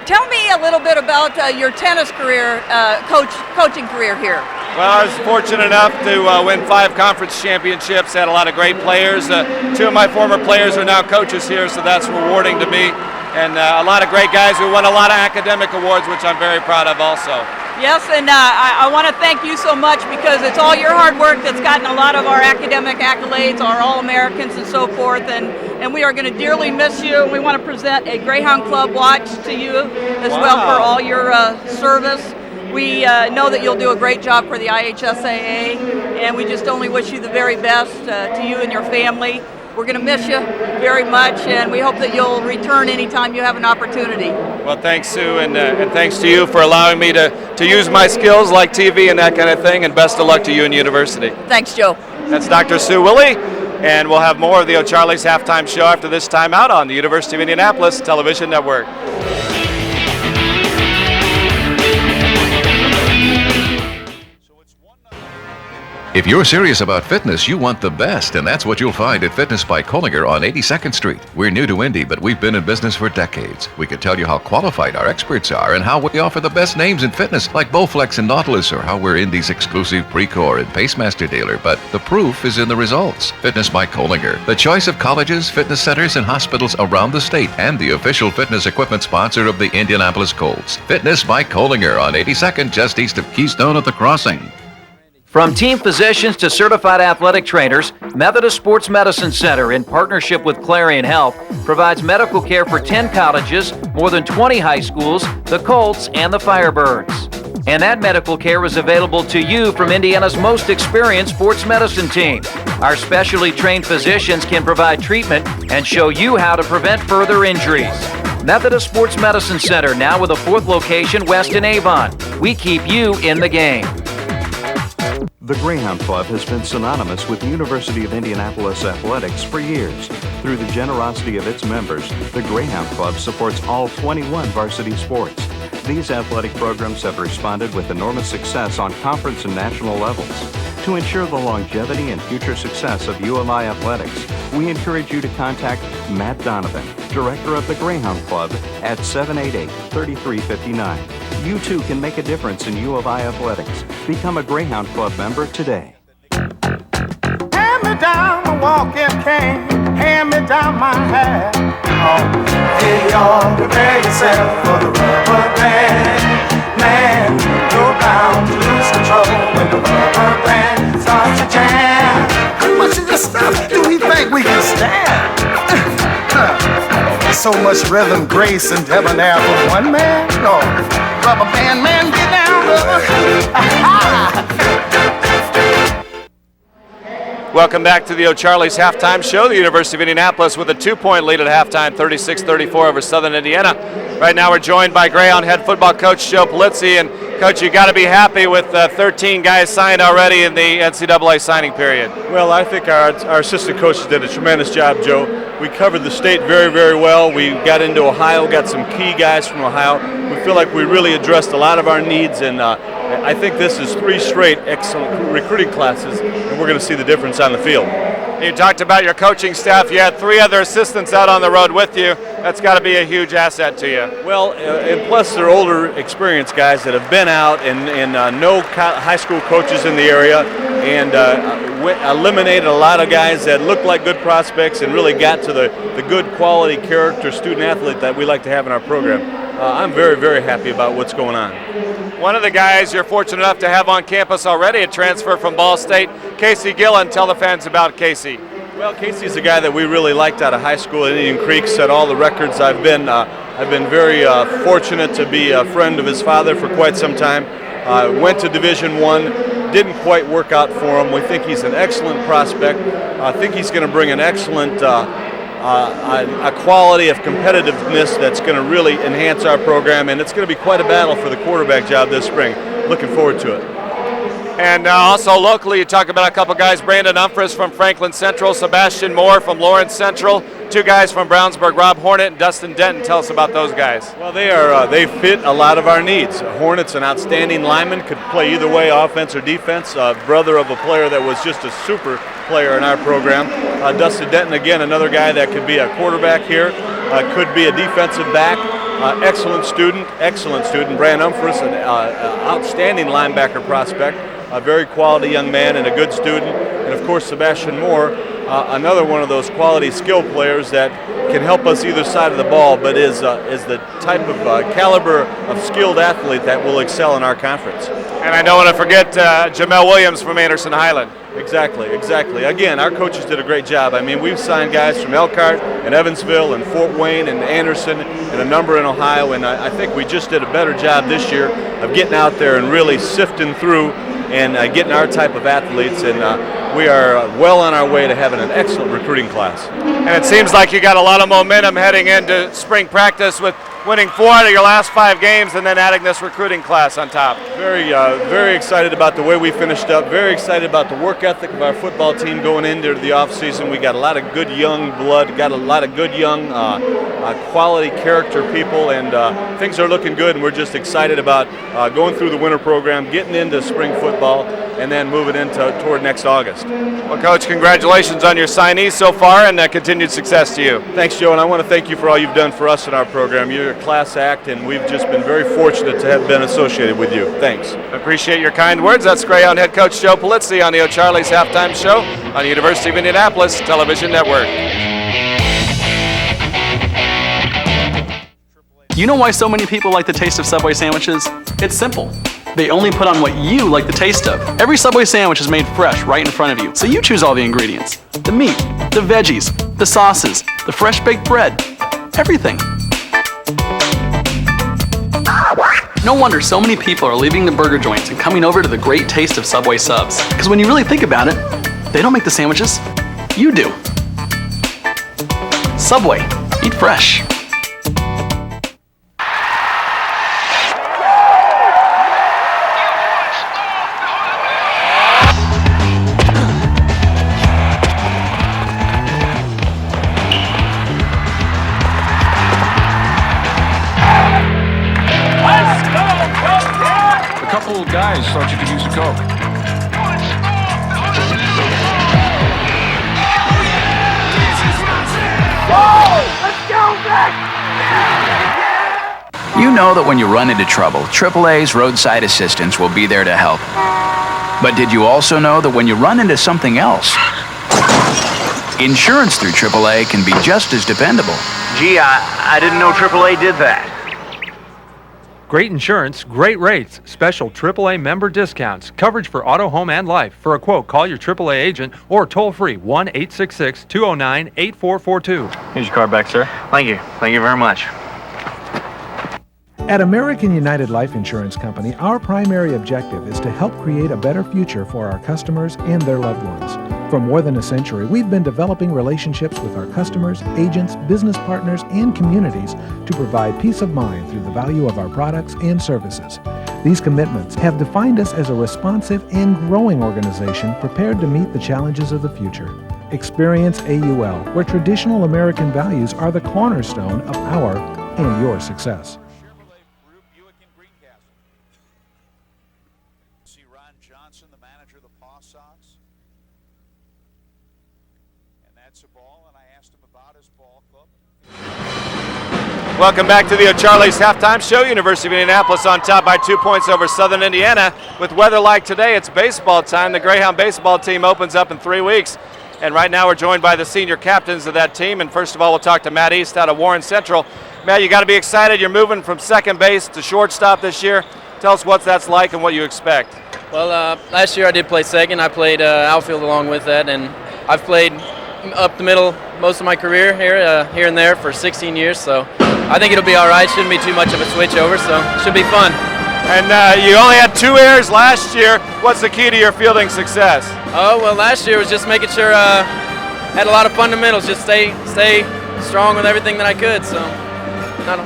Tell me a little bit about your tennis career, coaching career here. Well, I was fortunate enough to win 5 conference championships, had a lot of great players. 2 of my former players are now coaches here, so that's rewarding to me. And a lot of great guys who won a lot of academic awards, which I'm very proud of also. Yes, and I want to thank you so much because it's all your hard work that's gotten a lot of our academic accolades, our All-Americans and so forth, and we are going to dearly miss you. And we want to present a Greyhound Club watch to you as well for all your service. We know that you'll do a great job for the IHSAA, and we just only wish you the very best to you and your family. We're going to miss you very much, and we hope that you'll return anytime you have an opportunity. Well, thanks, Sue, and thanks to you for allowing me to use my skills like TV and that kind of thing, and best of luck to you in university. Thanks, Joe. That's Dr. Sue Willie, and we'll have more of the O'Charlie's Halftime Show after this timeout on the University of Indianapolis Television Network. If you're serious about fitness, you want the best, and that's what you'll find at Fitness by Kohlinger on 82nd Street. We're new to Indy, but we've been in business for decades. We can tell you how qualified our experts are and how we offer the best names in fitness, like Bowflex and Nautilus, or how we're Indy's exclusive Precor and Pacemaster dealer, but the proof is in the results. Fitness by Kohlinger, the choice of colleges, fitness centers, and hospitals around the state, and the official fitness equipment sponsor of the Indianapolis Colts. Fitness by Kohlinger on 82nd, just east of Keystone at the Crossing. From team physicians to certified athletic trainers, Methodist Sports Medicine Center, in partnership with Clarion Health, provides medical care for 10 colleges, more than 20 high schools, the Colts, and the Firebirds. And that medical care is available to you from Indiana's most experienced sports medicine team. Our specially trained physicians can provide treatment and show you how to prevent further injuries. Methodist Sports Medicine Center, now with a 4th location west in Avon. We keep you in the game. The Greyhound Club has been synonymous with the University of Indianapolis athletics for years. Through the generosity of its members, the Greyhound Club supports all 21 varsity sports. These athletic programs have responded with enormous success on conference and national levels. To ensure the longevity and future success of U of I athletics, we encourage you to contact Matt Donovan, Director of the Greyhound Club, at 788-3359. You too can make a difference in U of I athletics. Become a Greyhound Club member today. Hand me down a walking cane, hand me down my hat. Oh, hey y'all, prepare yourself for the rubber band. Man, you're bound to lose control when the rubber band starts to jam. so much rhythm, grace, and debonair from one man? No. Rubber band man, get down, Welcome back to the O'Charley's Halftime Show. The University of Indianapolis with a 2-point lead at halftime, 36-34 over Southern Indiana. Right now we're joined by Greyhound head football coach Joe Polizzi. And Coach, you got to be happy with 13 guys signed already in the NCAA signing period. Well, I think our assistant coaches did a tremendous job, Joe. We covered the state very, very well. We got into Ohio, got some key guys from Ohio. We feel like we really addressed a lot of our needs, and I think this is 3 straight excellent recruiting classes, and we're going to see the difference on the field. You talked about your coaching staff. You had 3 other assistants out on the road with you. That's got to be a huge asset to you. Well, and plus they're older, experienced guys that have been out and know high school coaches in the area, and eliminated a lot of guys that looked like good prospects and really got to the good quality character student athlete that we like to have in our program. I'm very, very happy about what's going on. One of the guys you're fortunate enough to have on campus already, a transfer from Ball State, Casey Gillen. Tell the fans about Casey. Well, Casey's a guy that we really liked out of high school at Indian Creek, set all the records. I've been very fortunate to be a friend of his father for quite some time. Went to Division I, didn't quite work out for him. We think he's an excellent prospect. I think he's going to bring an excellent a quality of competitiveness that's going to really enhance our program, and it's going to be quite a battle for the quarterback job this spring. Looking forward to it. And also locally, you talk about a couple guys, Brandon Umphris from Franklin Central, Sebastian Moore from Lawrence Central, 2 guys from Brownsburg, Rob Hornet and Dustin Denton. Tell us about those guys. Well, they fit a lot of our needs. Hornet's an outstanding lineman, could play either way, offense or defense, brother of a player that was just a super player in our program. Dustin Denton, again, another guy that could be a quarterback here, could be a defensive back. Excellent student. Brandon Umphris, an outstanding linebacker prospect, a very quality young man and a good student. And of course, Sebastian Moore, another one of those quality skill players that can help us either side of the ball, but is the type of caliber of skilled athlete that will excel in our conference. And I don't want to forget Jamel Williams from Anderson Highland. Exactly. Again, our coaches did a great job. I mean, we've signed guys from Elkhart and Evansville and Fort Wayne and Anderson and a number in Ohio, and I think we just did a better job this year of getting out there and really sifting through and getting our type of athletes, and we are well on our way to having an excellent recruiting class. And it seems like you got a lot of momentum heading into spring practice with winning 4 out of your last 5 games and then adding this recruiting class on top. Very excited about the way we finished up. Very excited about the work ethic of our football team going into the offseason. We got a lot of good young blood, got a lot of good young quality character people, and things are looking good, and we're just excited about going through the winter program, getting into spring football, and then moving toward next August. Well, Coach, congratulations on your signees so far, and continued success to you. Thanks, Joe, and I want to thank you for all you've done for us in our program. You're a class act, and we've just been very fortunate to have been associated with you. Thanks. Appreciate your kind words. That's Greyhound head coach Joe Polizzi on the O'Charley's Halftime Show on the University of Indianapolis Television Network. You know why so many people like the taste of Subway sandwiches? It's simple. They only put on what you like the taste of. Every Subway sandwich is made fresh right in front of you, so you choose all the ingredients. The meat, the veggies, the sauces, the fresh baked bread, everything. No wonder so many people are leaving the burger joints and coming over to the great taste of Subway subs. Because when you really think about it, they don't make the sandwiches, you do. Subway, eat fresh. Guys, thought you could use a Coke. You know that when you run into trouble, AAA's roadside assistance will be there to help. But did you also know that when you run into something else, insurance through AAA can be just as dependable? Gee, I didn't know AAA did that. Great insurance, great rates, special AAA member discounts, coverage for auto, home, and life. For a quote, call your AAA agent or toll free 1-866-209-8442. Here's your card back, sir. Thank you. Thank you very much. At American United Life Insurance Company, our primary objective is to help create a better future for our customers and their loved ones. For more than a century, we've been developing relationships with our customers, agents, business partners, and communities to provide peace of mind through the value of our products and services. These commitments have defined us as a responsive and growing organization prepared to meet the challenges of the future. Experience AUL, where traditional American values are the cornerstone of our and your success. Welcome back to the O'Charley's Halftime Show. University of Indianapolis on top by 2 points over Southern Indiana. With weather like today, it's baseball time. The Greyhound baseball team opens up in 3 weeks. And right now we're joined by the senior captains of that team. And first of all, we'll talk to Matt East out of Warren Central. Matt, you got to be excited. You're moving from second base to shortstop this year. Tell us what that's like and what you expect. Well, last year I did play second. I played outfield along with that. And I've played up the middle most of my career here and there for 16 years. So I think it'll be all right. Shouldn't be too much of a switch over, so it should be fun. And you only had 2 errors last year. What's the key to your fielding success? Oh, well, last year was just making sure had a lot of fundamentals, just stay strong with everything that I could. So not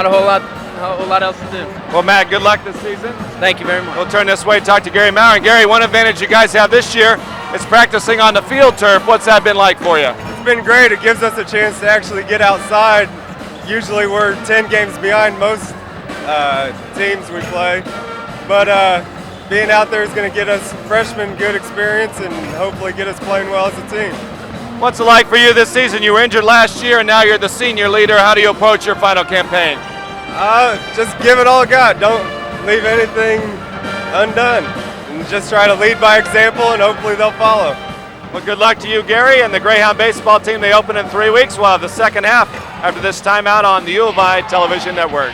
a whole lot else to do. Well, Matt, good luck this season. Thank you very much. We'll turn this way and talk to Gary Maurer. And Gary, one advantage you guys have this year is practicing on the field turf. What's that been like for you? It's been great. It gives us a chance to actually get outside. Usually we're 10 games behind most teams we play, but being out there is going to get us freshmen good experience and hopefully get us playing well as a team. What's it like for you this season? You were injured last year and now you're the senior leader. How do you approach your final campaign? Just give it all I got. Don't leave anything undone. And just try to lead by example and hopefully they'll follow. Well, good luck to you, Gary, and the Greyhound baseball team. They open in 3 weeks. We'll have the second half after this timeout on the U of I television network.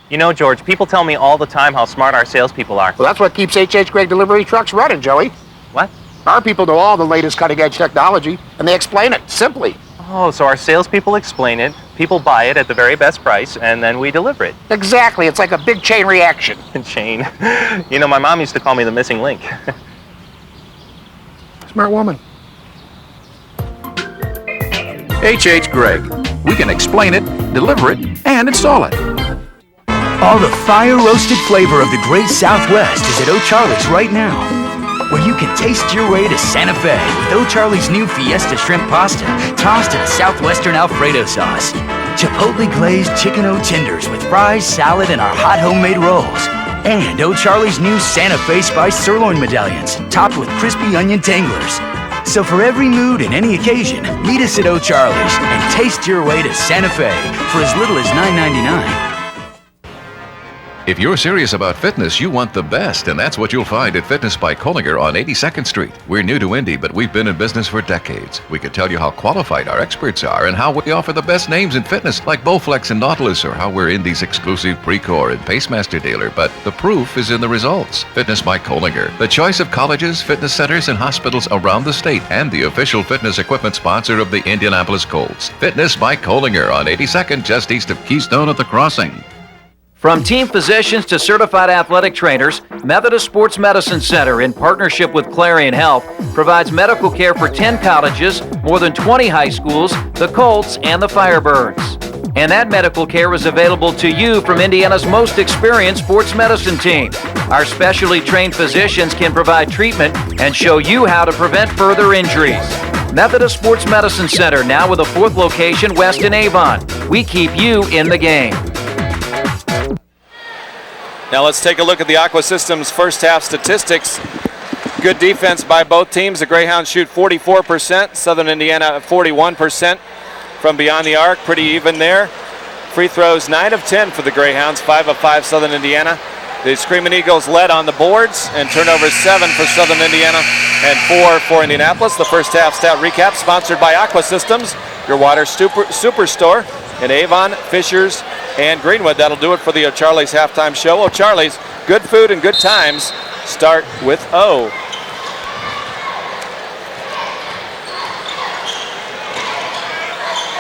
You know, George, people tell me all the time how smart our salespeople are. Well, that's what keeps H.H. Gregg delivery trucks running, Joey. What? Our people know all the latest cutting-edge technology, and they explain it simply. Oh, so our salespeople explain it, people buy it at the very best price, and then we deliver it. Exactly. It's like a big chain reaction. Chain? You know, my mom used to call me the missing link. Smart woman. H.H. Gregg. We can explain it, deliver it, and install it. All the fire-roasted flavor of the great Southwest is at O'Charley's right now, where you can taste your way to Santa Fe with O'Charley's new Fiesta Shrimp Pasta tossed in a Southwestern Alfredo sauce. Chipotle glazed chicken O-tenders with fries, salad, and our hot homemade rolls. And O'Charley's new Santa Fe spiced sirloin medallions topped with crispy onion tanglers. So for every mood and any occasion, meet us at O'Charley's and taste your way to Santa Fe for as little as $9.99. If you're serious about fitness, you want the best, and that's what you'll find at Fitness by Kohlinger on 82nd Street. We're new to Indy, but we've been in business for decades. We can tell you how qualified our experts are and how we offer the best names in fitness, like Bowflex and Nautilus, or how we're Indy's exclusive Precor and Pacemaster dealer, but the proof is in the results. Fitness by Kohlinger, the choice of colleges, fitness centers, and hospitals around the state, and the official fitness equipment sponsor of the Indianapolis Colts. Fitness by Kohlinger on 82nd, just east of Keystone at the Crossing. From team physicians to certified athletic trainers, Methodist Sports Medicine Center, in partnership with Clarion Health, provides medical care for 10 colleges, more than 20 high schools, the Colts, and the Firebirds. And that medical care is available to you from Indiana's most experienced sports medicine team. Our specially trained physicians can provide treatment and show you how to prevent further injuries. Methodist Sports Medicine Center, now with a 4th location west in Avon. We keep you in the game. Now let's take a look at the Aqua Systems first half statistics. Good defense by both teams. The Greyhounds shoot 44%, Southern Indiana 41% from beyond the arc. Pretty even there. Free throws 9 of 10 for the Greyhounds, 5 of 5 Southern Indiana. The Screaming Eagles led on the boards, and turnovers 7 for Southern Indiana and 4 for Indianapolis. The first half stat recap sponsored by Aqua Systems. your water superstore in Avon, Fishers, and Greenwood. That'll do it for the O'Charley's halftime show. O'Charley's, good food and good times start with O.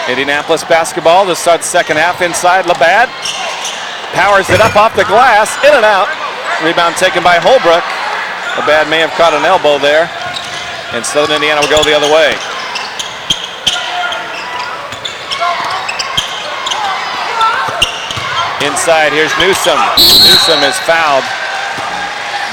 Indianapolis basketball to start the second half inside. Labatt powers it up off the glass, in and out. Rebound taken by Holbrook. Labatt may have caught an elbow there, and Southern Indiana will go the other way. Inside, here's Newsom. Newsom is fouled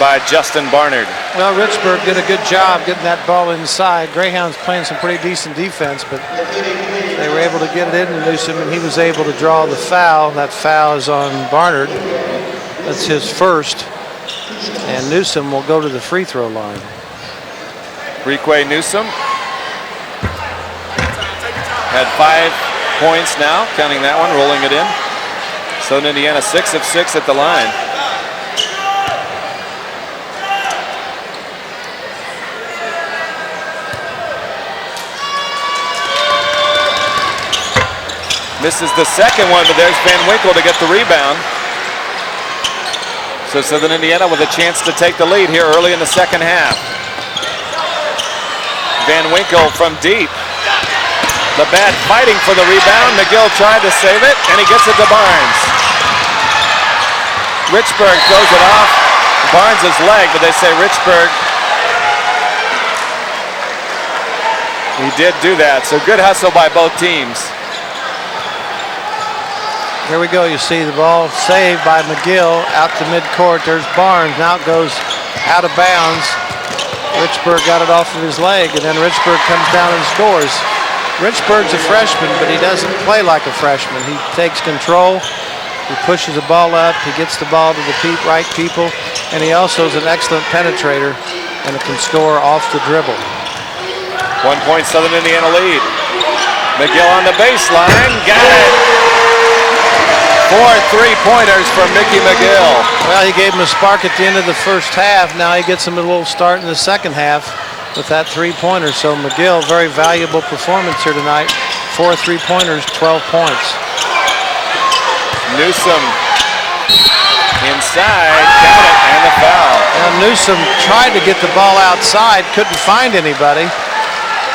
by Justin Barnard. Well, Richburg did a good job getting that ball inside. Greyhounds playing some pretty decent defense, but they were able to get it into Newsom, and he was able to draw the foul. That foul is on Barnard. That's his first. And Newsom will go to the free throw line. Requay Newsom had 5 points now, counting that one, rolling it in. Southern Indiana 6 of 6 at the line. Misses the second one, but there's Van Winkle to get the rebound. So Southern Indiana with a chance to take the lead here early in the second half. Van Winkle from deep. Labatt fighting for the rebound. McGill tried to save it, and he gets it to Barnes. Richburg throws it off Barnes' leg, but they say Richburg. He did do that, so good hustle by both teams. Here we go. You see the ball saved by McGill out to midcourt. There's Barnes. Now it goes out of bounds. Richburg got it off of his leg, and then Richburg comes down and scores. Richburg's a freshman, but he doesn't play like a freshman. He takes control. He pushes the ball up. He gets the ball to the right people, and he also is an excellent penetrator and can score off the dribble. 1 point Southern Indiana lead. McGill on the baseline. Got it. 4 3-pointers from Mickey McGill. Well, he gave him a spark at the end of the first half. Now he gets him a little start in the second half with that 3-pointer. So McGill, very valuable performance here tonight. 4 3-pointers, 12 points. Newsom inside, count it, and the foul. Now Newsom tried to get the ball outside, couldn't find anybody.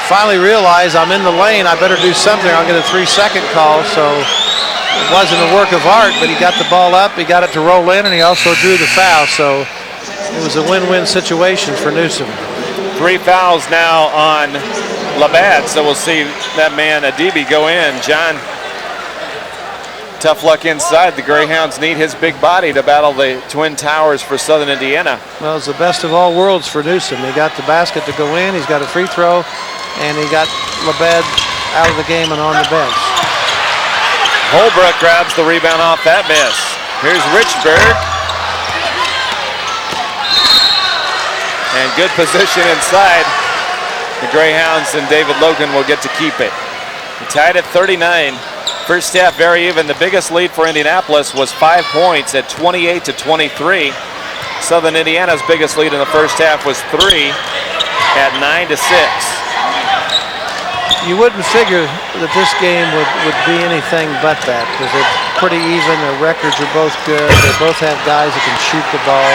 Finally realized, I'm in the lane, I better do something. I'll get a 3-second call. So it wasn't a work of art, but he got the ball up, he got it to roll in, and he also drew the foul. So it was a win-win situation for Newsom. 3 fouls now on Labatt, so we'll see that man Adibi go in. John, tough luck inside. The Greyhounds need his big body to battle the Twin Towers for Southern Indiana. Well, it's the best of all worlds for Newsom. He got the basket to go in, he's got a free throw, and he got Labatt out of the game and on the bench. Holbrook grabs the rebound off that miss. Here's Richburg. And good position inside. The Greyhounds and David Logan will get to keep it. Tied at 39. First half very even. The biggest lead for Indianapolis was 5 points at 28 to 23. Southern Indiana's biggest lead in the first half was 3 at 9 to 6. You wouldn't figure that this game would be anything but that, because they're pretty even. Their records are both good. They both have guys that can shoot the ball.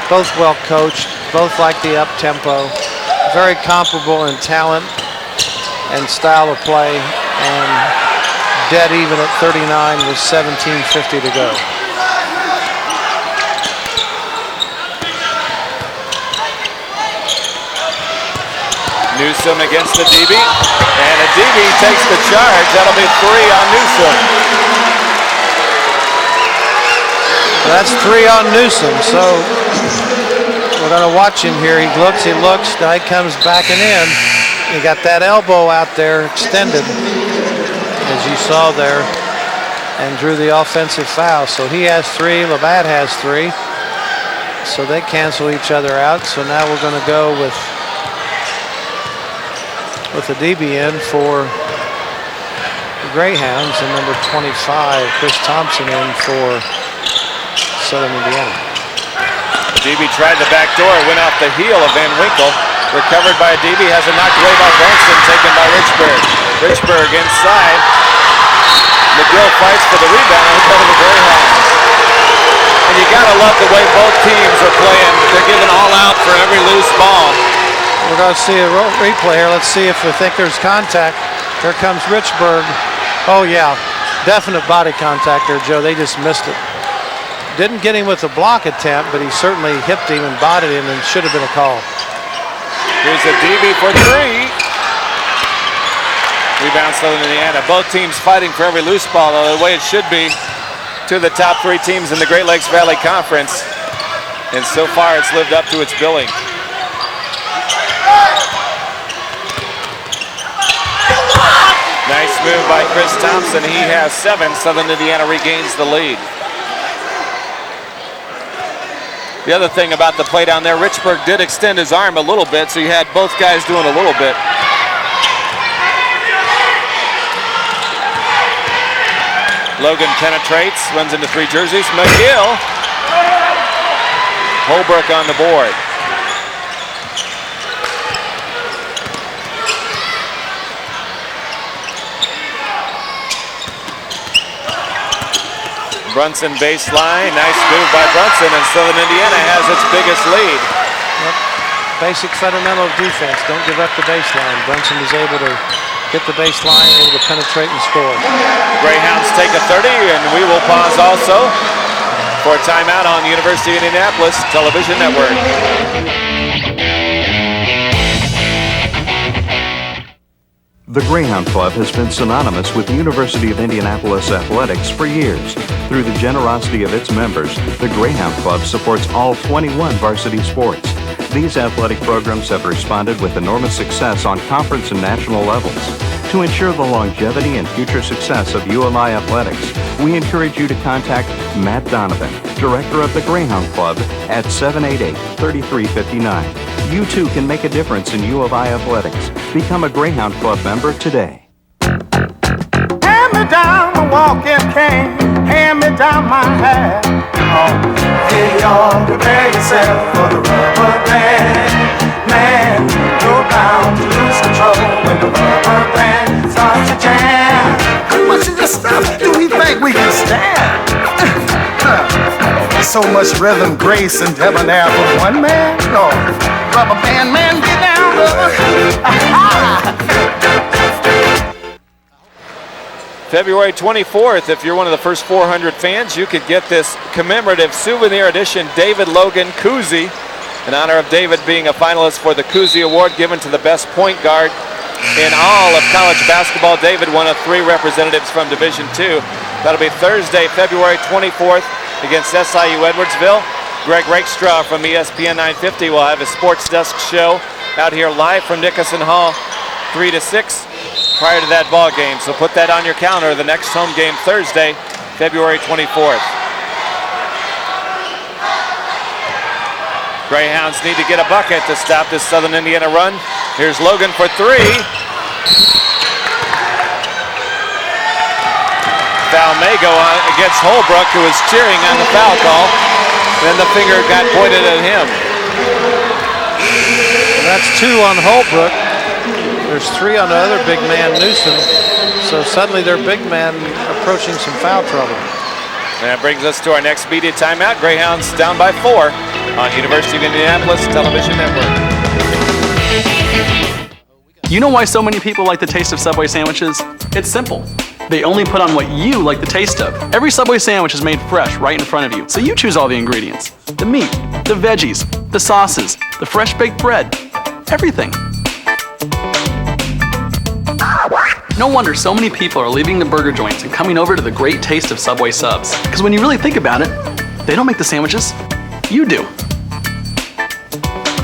Both well coached. Both like the up-tempo. Very comparable in talent and style of play. And dead even at 39 with 17:50 to go. Newsom against Adibi, and Adibi takes the charge. That'll be 3 on Newsom. Well, that's 3 on Newsom, so we're going to watch him here. He looks, now he comes backing in. He got that elbow out there extended, as you saw there, and drew the offensive foul. So he has 3, Labatt has 3, so they cancel each other out. So now we're going to go with the DB in for the Greyhounds, and number 25, Chris Thompson, in for Southern Indiana. DB tried the back door, went off the heel of Van Winkle. Recovered by Adebe, has it knocked away by Brunson, taken by Richburg. Richburg inside. McGill fights for the rebound and go to the Greyhounds. And you gotta love the way both teams are playing. They're giving all out for every loose ball. We're going to see a replay here. Let's see if we think there's contact. Here comes Richburg. Oh yeah, definite body contact there, Joe. They just missed it. Didn't get him with the block attempt, but he certainly hipped him and bodied him, and should have been a call. Here's a DB for three. Rebound Southern Indiana. Both teams fighting for every loose ball, though, the way it should be. Two of the top three teams in the Great Lakes Valley Conference. And so far, it's lived up to its billing. Nice move by Chris Thompson. He has 7. Southern Indiana regains the lead. The other thing about the play down there, Richburg did extend his arm a little bit, so you had both guys doing a little bit. Logan penetrates, runs into 3 jerseys. McGill. Holbrook on the board. Brunson baseline, nice move by Brunson, and Southern Indiana has its biggest lead. Yep. Basic fundamental of defense, don't give up the baseline. Brunson is able to hit the baseline, able to penetrate and score. Greyhounds take a 30, and we will pause also for a timeout on the University of Indianapolis Television Network. The Greyhound Club has been synonymous with the University of Indianapolis athletics for years. Through the generosity of its members, the Greyhound Club supports all 21 varsity sports. These athletic programs have responded with enormous success on conference and national levels. To ensure the longevity and future success of ULI athletics, we encourage you to contact Matt Donovan, Director of the Greyhound Club, at 788-3359. You too can make a difference in U of I athletics. Become a Greyhound Club member today. Hand me down the walking cane, hand me down my hat. Oh, hey, y'all, prepare yourself for the rubber band. Man, you're bound to lose control when the rubber band starts to jam. How much of this stuff do we think we can stand? So much rhythm, grace, and debonair for one man? No, rubber band man, get down, brother. February 24th, if you're one of the first 400 fans, you could get this commemorative souvenir edition David Logan koozie in honor of David being a finalist for the Koozie Award given to the best point guard in all of college basketball. David, one of 3 representatives from Division II. That'll be Thursday, February 24th against SIU Edwardsville. Greg Rakestraw from ESPN 950 will have his sports desk show out here live from Nickerson Hall 3 to 6 prior to that ball game. So put that on your calendar, the next home game Thursday, February 24th. Greyhounds need to get a bucket to stop this Southern Indiana run. Here's Logan for 3. Foul may go on against Holbrook, who was cheering on the foul call. Then the finger got pointed at him. Well, that's 2 on Holbrook. There's 3 on the other big man, Newsom. So suddenly their big man approaching some foul trouble. That brings us to our next media timeout. Greyhounds down by 4 on University of Indianapolis Television Network. You know why so many people like the taste of Subway sandwiches? It's simple. They only put on what you like the taste of. Every Subway sandwich is made fresh right in front of you, so you choose all the ingredients. The meat, the veggies, the sauces, the fresh baked bread, everything. No wonder so many people are leaving the burger joints and coming over to the great taste of Subway subs. Because when you really think about it, they don't make the sandwiches, you do.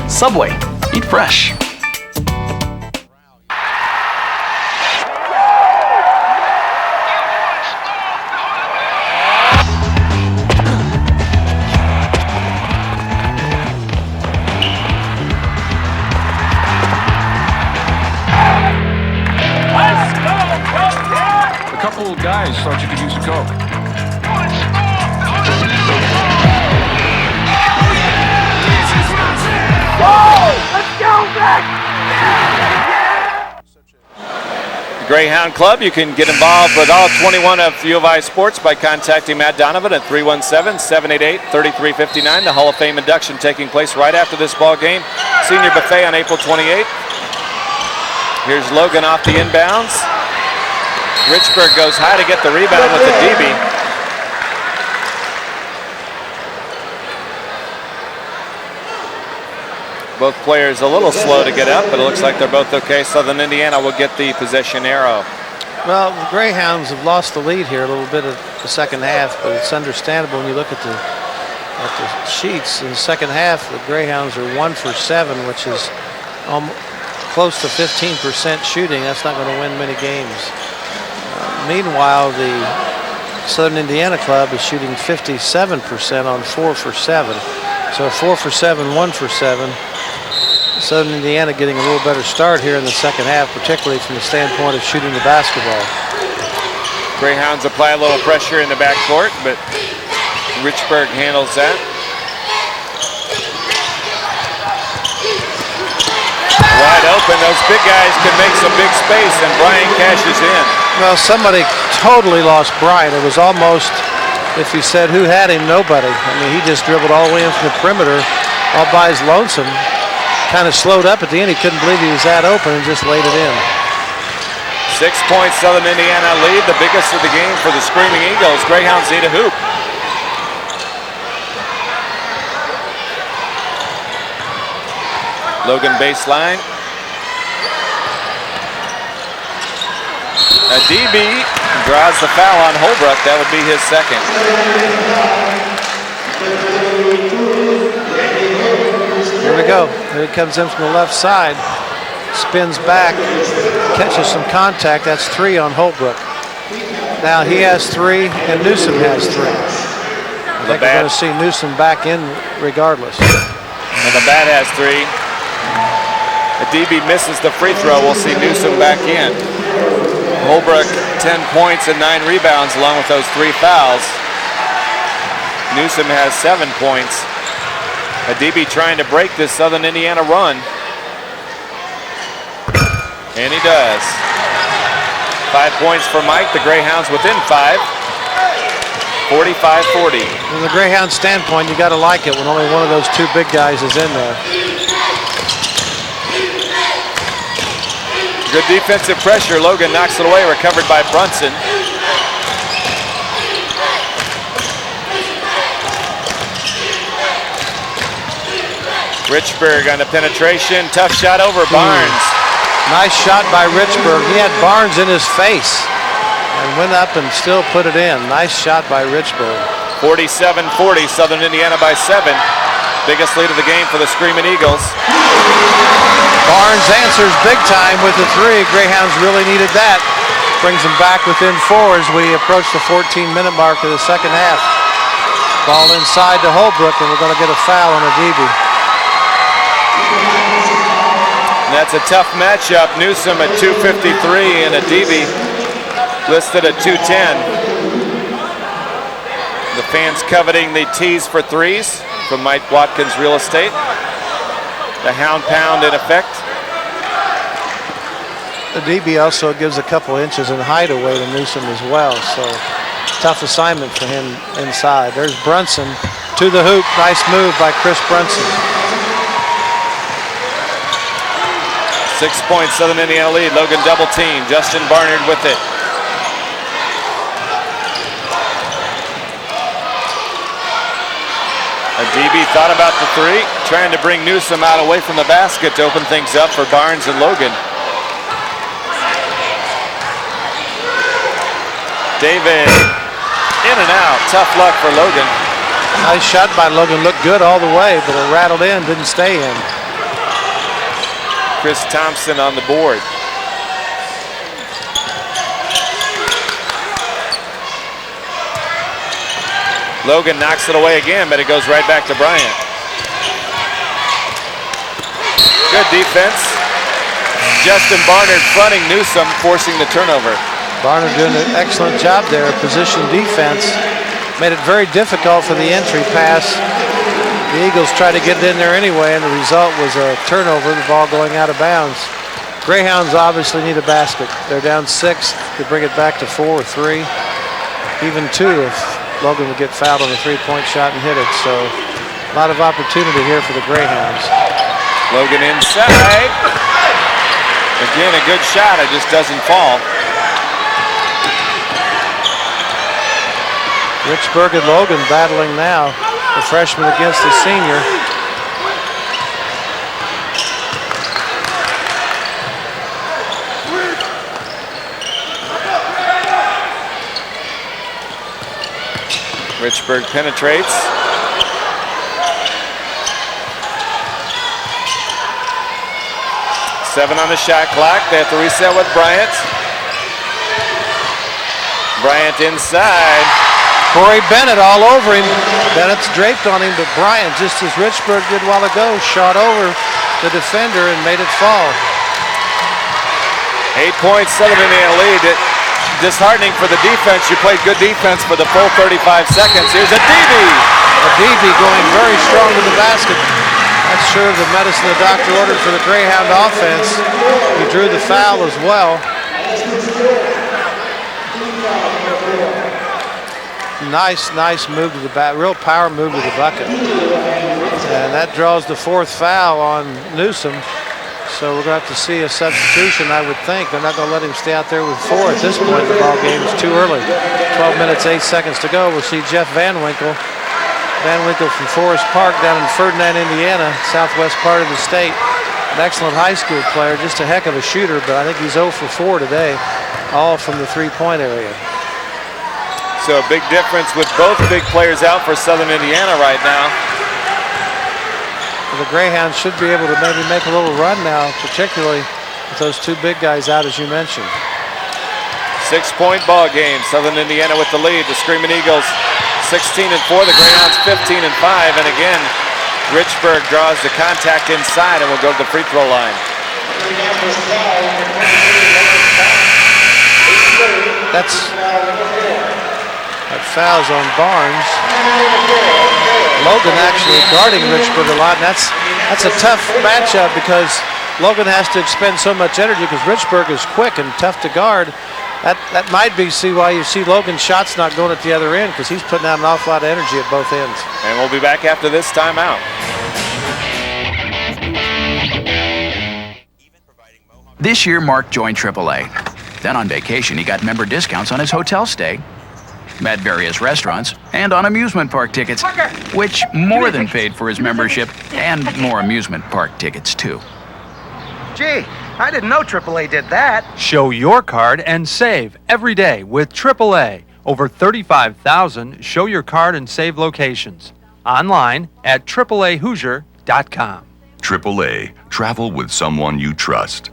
Subway, eat fresh. Guys, thought you could use a Coke. Whoa! Let's go, back! Greyhound Club. You can get involved with all 21 of U of I sports by contacting Matt Donovan at 317-788-3359. The Hall of Fame induction taking place right after this ball game. Senior buffet on April 28th. Here's Logan off the inbounds. Richburg goes high to get the rebound with the DB. Both players a little slow to get up, but it looks like they're both okay. Southern Indiana will get the possession arrow. Well, the Greyhounds have lost the lead here a little bit of the second half, but it's understandable when you look at the sheets. In the second half, the Greyhounds are 1 for 7, which is close to 15% shooting. That's not going to win many games. Meanwhile, the Southern Indiana club is shooting 57% on 4 for 7. So 4 for 7, 1 for 7. Southern Indiana getting a little better start here in the second half, particularly from the standpoint of shooting the basketball. Greyhounds apply a little pressure in the backcourt, but Richburg handles that. Wide open, those big guys can make some big space, and Brian cashes in. Well, somebody totally lost Brian. It was almost, if you said who had him, nobody. I mean, he just dribbled all the way in from the perimeter, all by his lonesome. Kind of slowed up at the end. He couldn't believe he was that open and just laid it in. 6 points, Southern Indiana lead, the biggest of the game for the Screaming Eagles. Greyhounds need a hoop. Logan baseline. A DB draws the foul on Holbrook. That would be his second. Here we go. Here he comes in from the left side. Spins back, catches some contact. That's 3 on Holbrook. Now he has 3 and Newsom has 3. I think we're going to see Newsom back in regardless. And the bat has 3. The DB misses the free throw. We'll see Newsom back in. Holbrook 10 points and 9 rebounds along with those 3 fouls. Newsom has 7 points. A DB trying to break this Southern Indiana run. And he does. 5 points for Mike. The Greyhounds within 5. 45-40. From the Greyhound standpoint, you got to like it when only one of those 2 big guys is in there. Good defensive pressure. Logan knocks it away, recovered by Brunson. Richburg on the penetration. Tough shot over Barnes. Nice shot by Richburg. He had Barnes in his face and went up and still put it in. Nice shot by Richburg. 47-40, Southern Indiana by 7. Biggest lead of the game for the Screaming Eagles. Barnes answers big time with the 3. Greyhounds really needed that. Brings them back within 4 as we approach the 14-minute mark of the second half. Ball inside to Holbrook, and we're going to get a foul on a DB. And that's a tough matchup. Newsom at 253 and a DB listed at 210. The fans coveting the tees for 3s from Mike Watkins Real Estate. The hound pound in effect. The DB also gives a couple inches in height away to Newsom as well, so tough assignment for him inside. There's Brunson to the hoop. Nice move by Chris Brunson. 6 points, Southern Indiana lead. Logan double team. Justin Barnard with it. A DB thought about the 3, trying to bring Newsom out away from the basket to open things up for Barnes and Logan. David in and out. Tough luck for Logan. Nice shot by Logan. Looked good all the way, but it rattled in, didn't stay in. Chris Thompson on the board. Logan knocks it away again, but it goes right back to Bryant. Good defense. Justin Barnard fronting Newsom, forcing the turnover. Barnard doing an excellent job there. Position defense made it very difficult for the entry pass. The Eagles tried to get it in there anyway, and the result was a turnover, the ball going out of bounds. Greyhounds obviously need a basket. They're down 6. They bring it back to 4 or 3, even 2 if Logan would get fouled on the three-point shot and hit it. So a lot of opportunity here for the Greyhounds. Logan inside. Again, a good shot. It just doesn't fall. Richburg and Logan battling now. The freshman against the senior. Richburg penetrates. Seven on the shot clock. They have to reset with Bryant. Bryant inside. Corey Bennett all over him. Bennett's draped on him, but Bryant, just as Richburg did a while ago, shot over the defender and made it fall. 8 points, Southern Indiana lead. Disheartening for the defense. You played good defense for the full 35 seconds. Here's Adibi. Adibi going very strong to the basket. Not sure the medicine the doctor ordered for the Greyhound offense. He drew the foul as well. Nice move to the back. Real power move to the bucket. And that draws the 4th foul on Newsom. So we're going to have to see a substitution, I would think. They're not going to let him stay out there with 4 at this point in the ball game. It's too early. 12 minutes, 8 seconds to go. We'll see Jeff Van Winkle. Van Winkle from Forest Park down in Ferdinand, Indiana, southwest part of the state. An excellent high school player, just a heck of a shooter, but I think he's 0 for 4 today, all from the three-point area. So a big difference with both big players out for Southern Indiana right now. The Greyhounds should be able to maybe make a little run now, particularly with those 2 big guys out, as you mentioned. 6-point ball game. Southern Indiana with the lead. The Screaming Eagles 16-4. The Greyhounds 15-5. And again, Richburg draws the contact inside and will go to the free throw line. That foul's on Barnes. Logan actually guarding Richburg a lot, and that's a tough matchup because Logan has to expend so much energy because Richburg is quick and tough to guard. That might be why you see Logan's shots not going at the other end, because he's putting out an awful lot of energy at both ends. And we'll be back after this timeout. This year, Mark joined AAA. Then on vacation, he got member discounts on his hotel stay, at various restaurants, and on amusement park tickets, which more than paid for his membership and more amusement park tickets, too. Gee, I didn't know AAA did that. Show your card and save every day with AAA. Over 35,000 show your card and save locations. Online at AAAHoosier.com. AAA. Travel with someone you trust.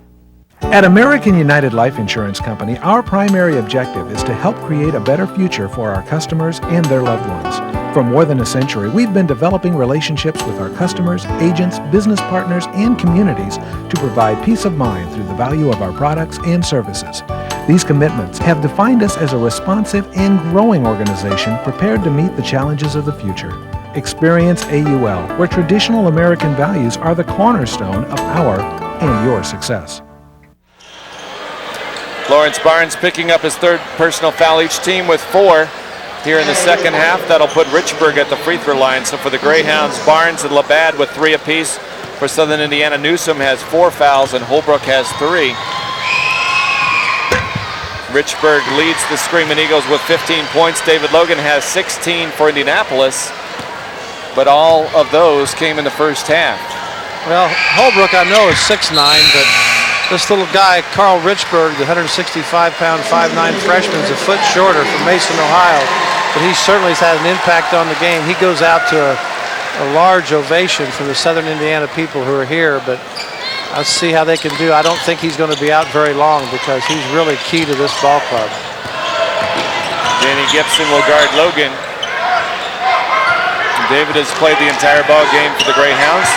At American United Life Insurance Company, our primary objective is to help create a better future for our customers and their loved ones. For more than a century, we've been developing relationships with our customers, agents, business partners, and communities to provide peace of mind through the value of our products and services. These commitments have defined us as a responsive and growing organization prepared to meet the challenges of the future. Experience AUL, where traditional American values are the cornerstone of our and your success. Lawrence Barnes picking up his 3rd personal foul, each team with 4 here in the second half. That'll put Richburg at the free throw line. So for the Greyhounds, Barnes and Labad with 3 apiece. For Southern Indiana, Newsom has 4 fouls and Holbrook has 3. Richburg leads the Screaming Eagles with 15 points. David Logan has 16 for Indianapolis, but all of those came in the first half. Well, Holbrook I know is 6'9", but this little guy, Carl Richburg, the 165-pound, 5'9" freshman, is a foot shorter from Mason, Ohio, but he certainly has had an impact on the game. He goes out to a large ovation from the Southern Indiana people who are here, but let's see how they can do. I don't think he's going to be out very long because he's really key to this ball club. Danny Gibson will guard Logan. David has played the entire ball game for the Greyhounds.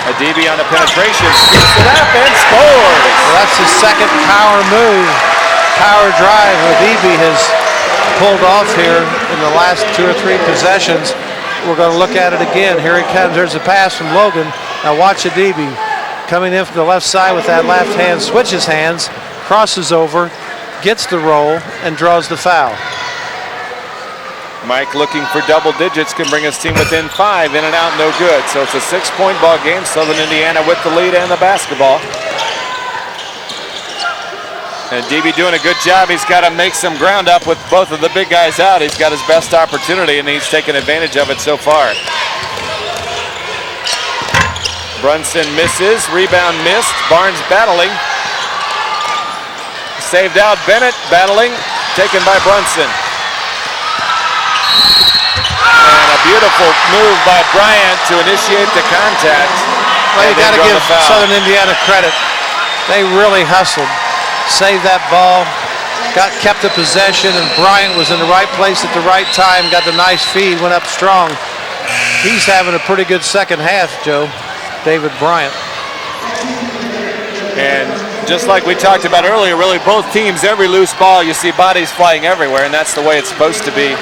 Adibi on the penetration, scoops it up and scores. Well, that's his second power move, power drive. Adibi has pulled off here in the last 2 or 3 possessions. We're going to look at it again. Here he comes. There's a pass from Logan. Now watch Adibi. coming in from the left side with that left hand, switches hands, crosses over, gets the roll, and draws the foul. Mike looking for double digits, can bring his team within 5, in and out, no good. So it's a 6-point ball game. Southern Indiana with the lead and the basketball. And DB doing a good job. He's got to make some ground up with both of the big guys out. He's got his best opportunity, and he's taken advantage of it so far. Brunson misses, rebound missed. Barnes battling. Saved out, Bennett battling, taken by Brunson. And a beautiful move by Bryant to initiate the contact. Well, you got to give Southern Indiana credit. They really hustled, saved that ball, kept the possession, and Bryant was in the right place at the right time, got the nice feed, went up strong. He's having a pretty good second half, Joe, David Bryant. And just like we talked about earlier, really both teams, every loose ball, you see bodies flying everywhere, and that's the way it's supposed to be.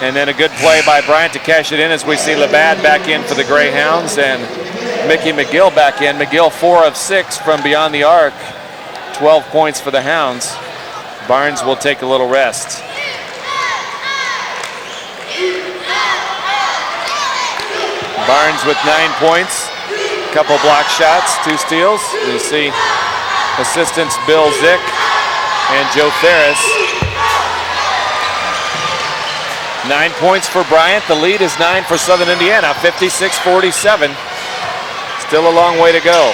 And then a good play by Bryant to cash it in as we see Labatt back in for the Greyhounds and Mickey McGill back in. McGill 4 of 6 from beyond the arc. 12 points for the Hounds. Barnes will take a little rest. Barnes with 9 points. Couple block shots, 2 steals. You see assistants Bill Zick and Joe Ferris. 9 points for Bryant. The lead is 9 for Southern Indiana, 56-47. Still a long way to go.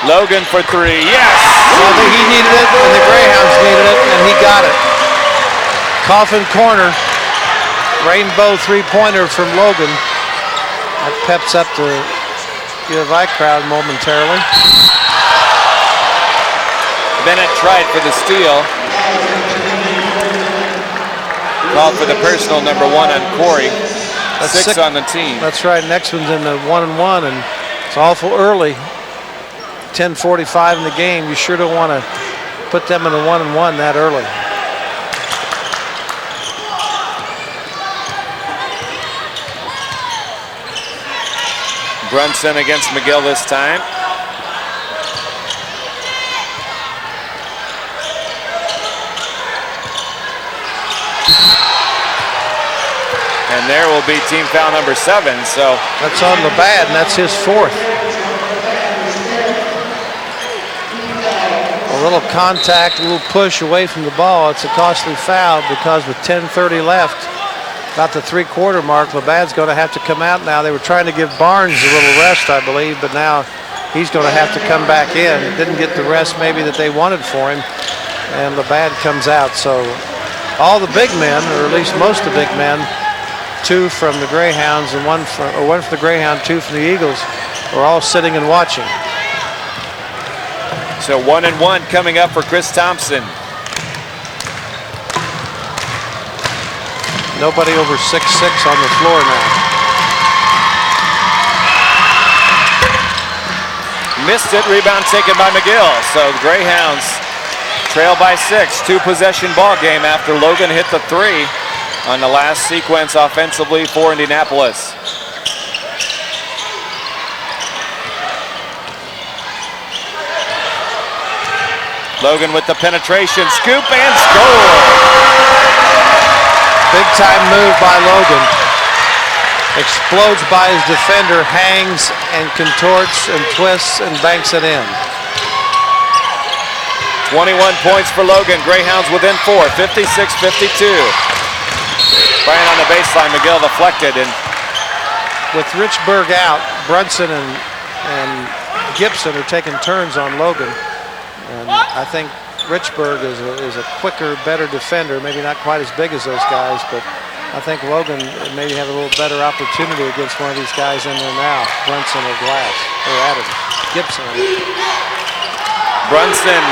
Logan for 3, yes! Well, he needed it, and the Greyhounds needed it, and he got it. Coffin corner, rainbow three-pointer from Logan. That peps up the U of I crowd momentarily. Bennett tried for the steal. Called for the personal, number 1 on Corey. That's 6 on the team. That's right, next one's in the 1-and-1, and it's awful early. 10:45 in the game. You sure don't want to put them in a 1-and-1 that early. Brunson against McGill this time. And there will be team foul number 7. So that's on Labatt, and that's his 4th. A little contact, a little push away from the ball. It's a costly foul because with 10:30 left, about the 3-quarter mark, Labatt's going to have to come out now. They were trying to give Barnes a little rest, I believe, but now he's going to have to come back in. Didn't get the rest maybe that they wanted for him, and Labatt comes out. So all the big men, or at least most of the big men, 2 from the Greyhounds and 1 from the Greyhound, 2 from the Eagles, are all sitting and watching. So 1-and-1 coming up for Chris Thompson. Nobody over 6'6" on the floor now. Missed it, rebound taken by McGill. So the Greyhounds trail by 6, 2-possession ball game after Logan hit the 3 on the last sequence offensively for Indianapolis. Logan with the penetration, scoop and score. Big time move by Logan. Explodes by his defender, hangs and contorts and twists and banks it in. 21 points for Logan. Greyhounds within 4, 56-52. Bryant on the baseline, McGill deflected. And with Richburg out, Brunson and Gibson are taking turns on Logan. And I think Richburg is a quicker, better defender, maybe not quite as big as those guys, but I think Logan maybe have a little better opportunity against one of these guys in there now, Brunson or Glass, or Adams, Gibson. Brunson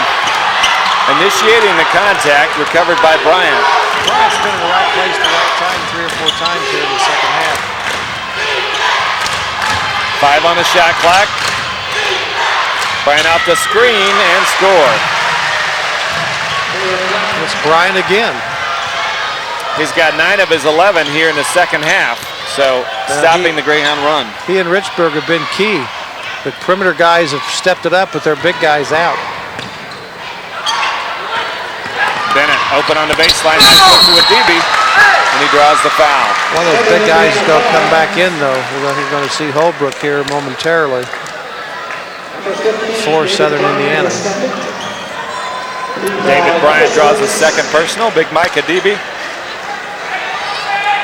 initiating the contact, recovered by Bryant. Bryant's been in the right place at the right time 3 or 4 times here in the second half. 5 on the shot clock. Bryant out the screen and score. It's Bryant again. He's got 9 of his 11 here in the second half. So stopping the Greyhound run. He and Richburg have been key. The perimeter guys have stepped it up with their big guys out. Bennett open on the baseline. Nice look to a DB. And he draws the foul. One of those big guys is going to come back in, though. We're going to see Holbrook here momentarily for Southern Indiana. David Bryant draws the second personal. Big Mike Adibi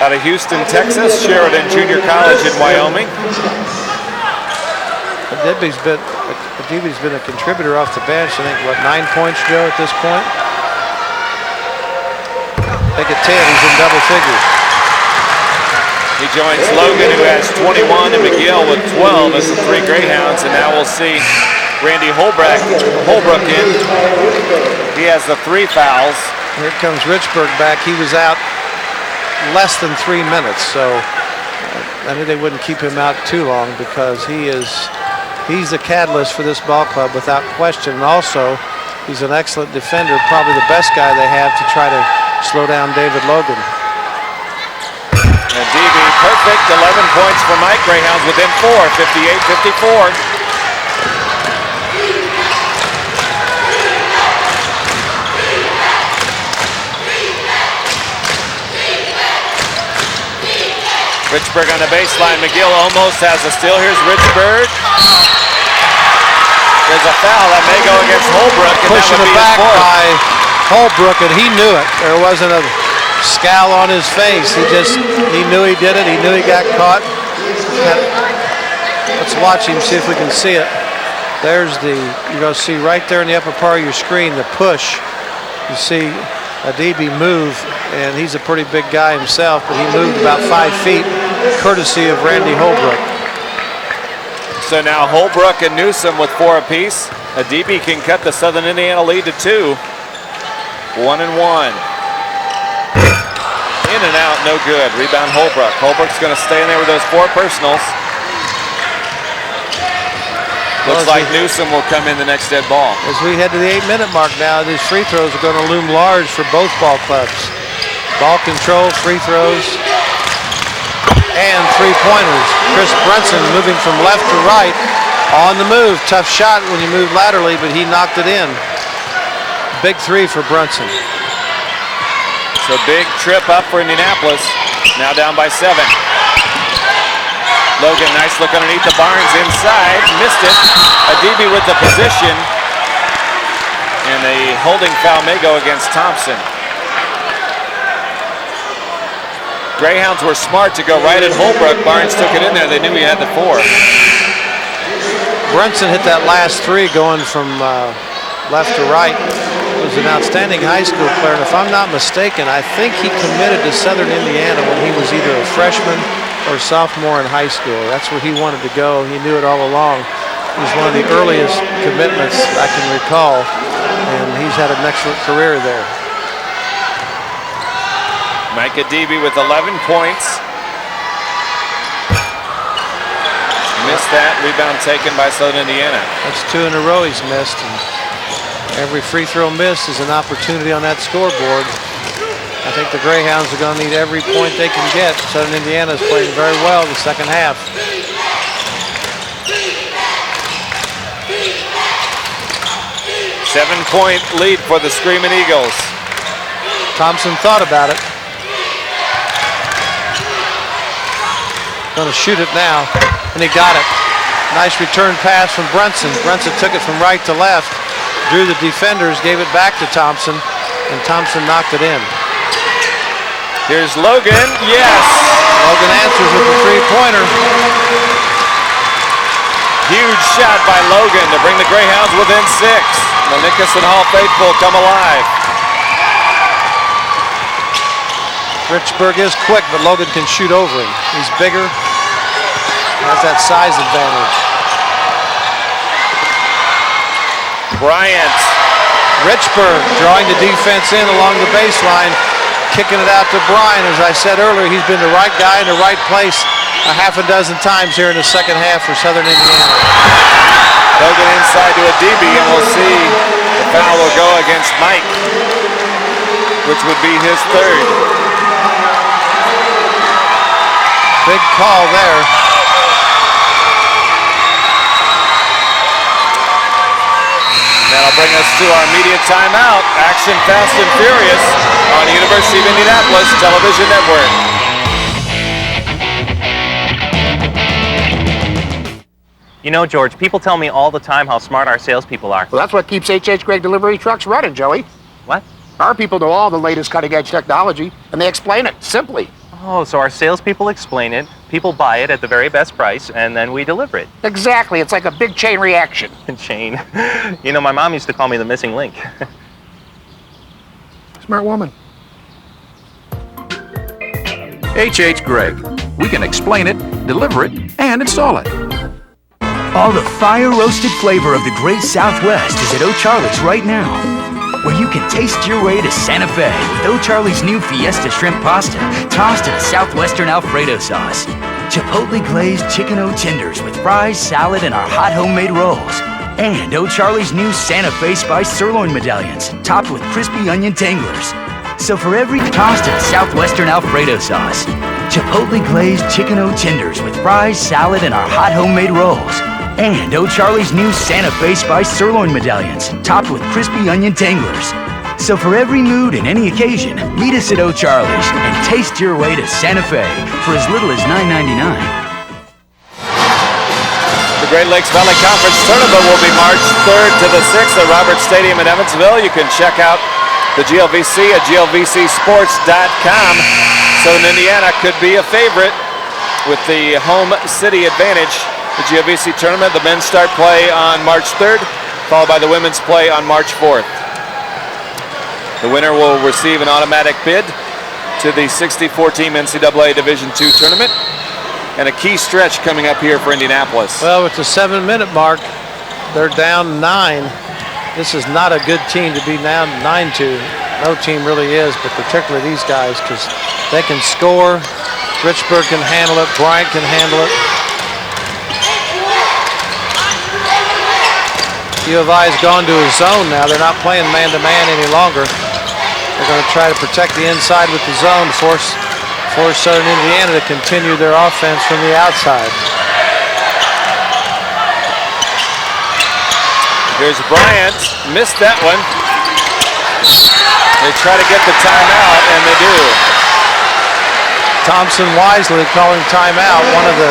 out of Houston, Texas. Sheridan Junior College in Wyoming. Adibi's been a contributor off the bench. I think, what, 9 points, Joe, at this point? I think at 10, he's in double figures. He joins Logan, who has 21, and McGill with 12 as the three Greyhounds. And now we'll see Randy Holbrook in. He has the 3 fouls. Here comes Richburg back. He was out less than 3 minutes, so I knew they wouldn't keep him out too long because he's the catalyst for this ball club without question. And also, he's an excellent defender, probably the best guy they have to try to slow down David Logan. And DB perfect, 11 points for Mike. Greyhounds within 4, 58-54. Richburg on the baseline. McGill almost has a steal. Here's Richburg. There's a foul that may go against Holbrook. And pushing it back by Holbrook, and he knew it. There wasn't a scowl on his face. He knew he did it. He knew he got caught. Let's watch him, see if we can see it. There's you're going to see right there in the upper part of your screen, the push. You see Adibi move, and he's a pretty big guy himself, but he moved about 5 feet, courtesy of Randy Holbrook. So now Holbrook and Newsom with 4 apiece. Adibi can cut the Southern Indiana lead to 2. 1-1. In and out, no good. Rebound Holbrook. Holbrook's going to stay in there with those 4 personals. Looks like Newsom will come in the next dead ball. As we head to the 8-minute mark now, these free throws are going to loom large for both ball clubs. Ball control, free throws, and 3-pointers. Chris Brunson moving from left to right on the move. Tough shot when you move laterally, but he knocked it in. Big 3 for Brunson. So big trip up for Indianapolis. Now down by 7. Logan, nice look underneath the Barnes inside, missed it. Adibi with the position, and a holding foul may go against Thompson. Greyhounds were smart to go right at Holbrook. Barnes took it in there. They knew he had the 4. Brunson hit that last 3 going from left to right. He was an outstanding high school player, and if I'm not mistaken, I think he committed to Southern Indiana when he was either a freshman or sophomore in high school. That's where he wanted to go. He knew it all along. He was one of the earliest commitments I can recall, and he's had an excellent career there. Mike Adibi with 11 points. Missed that. Rebound taken by Southern Indiana. That's 2 in a row he's missed. And every free throw miss is an opportunity on that scoreboard. I think the Greyhounds are going to need every point they can get. Southern Indiana is playing very well in the second half. Seven-point lead for the Screaming Eagles. Thompson thought about it. Going to shoot it now, and he got it. Nice return pass from Brunson. Brunson took it from right to left, drew the defenders, gave it back to Thompson, and Thompson knocked it in. Here's Logan, yes! Logan answers with a 3-pointer. Huge shot by Logan to bring the Greyhounds within 6. The Nickerson Hall faithful come alive. Richburg is quick, but Logan can shoot over him. He's bigger, has that size advantage. Bryant. Richburg drawing the defense in along the baseline, kicking it out to Bryan. As I said earlier, he's been the right guy in the right place a half a dozen times here in the second half for Southern Indiana. Logan inside to Adibi, and we'll see the foul will go against Mike, which would be his 3rd. Big call there. That'll bring us to our media timeout. Action fast and furious on University of Indianapolis Television Network. You know, George, people tell me all the time how smart our salespeople are. Well, that's what keeps H.H. Gregg delivery trucks running, Joey. What? Our people know all the latest cutting-edge technology, and they explain it simply. Oh, so our salespeople explain it, people buy it at the very best price, and then we deliver it. Exactly. It's like a big chain reaction. Chain. You know, my mom used to call me the missing link. Smart woman. H.H. Gregg. We can explain it, deliver it, and install it. All the fire-roasted flavor of the great Southwest is at O'Charlie's right now, where you can taste your way to Santa Fe with O'Charlie's new Fiesta Shrimp Pasta tossed in a Southwestern Alfredo sauce. Chipotle glazed chicken O-tenders with fries, salad, and our hot homemade rolls. And O'Charlie's new Santa Fe spiced sirloin medallions topped with crispy onion tanglers. So for every tossed in a Southwestern Alfredo sauce, Chipotle glazed chicken O-tenders with fries, salad, and our hot homemade rolls. And O'Charlie's new Santa Fe spiced sirloin medallions topped with crispy onion tanglers. So for every mood and any occasion, meet us at O'Charlie's and taste your way to Santa Fe for as little as $9.99. The Great Lakes Valley Conference Tournament will be March 3rd to the 6th at Roberts Stadium in Evansville. You can check out the GLVC at glvcsports.com. Southern Indiana could be a favorite with the home city advantage. The GLVC tournament, the men's start play on March 3rd, followed by the women's play on March 4th. The winner will receive an automatic bid to the 64-team NCAA Division II tournament, and a key stretch coming up here for Indianapolis. Well, with the 7-minute mark, they're down 9. This is not a good team to be down 9-2. No team really is, but particularly these guys, because they can score. Richburg can handle it. Bryant can handle it. U of I has gone to a zone now. They're not playing man-to-man any longer. They're going to try to protect the inside with the zone to force Southern Indiana to continue their offense from the outside. Here's Bryant, missed that one. They try to get the timeout, and they do. Thompson wisely calling timeout. One of the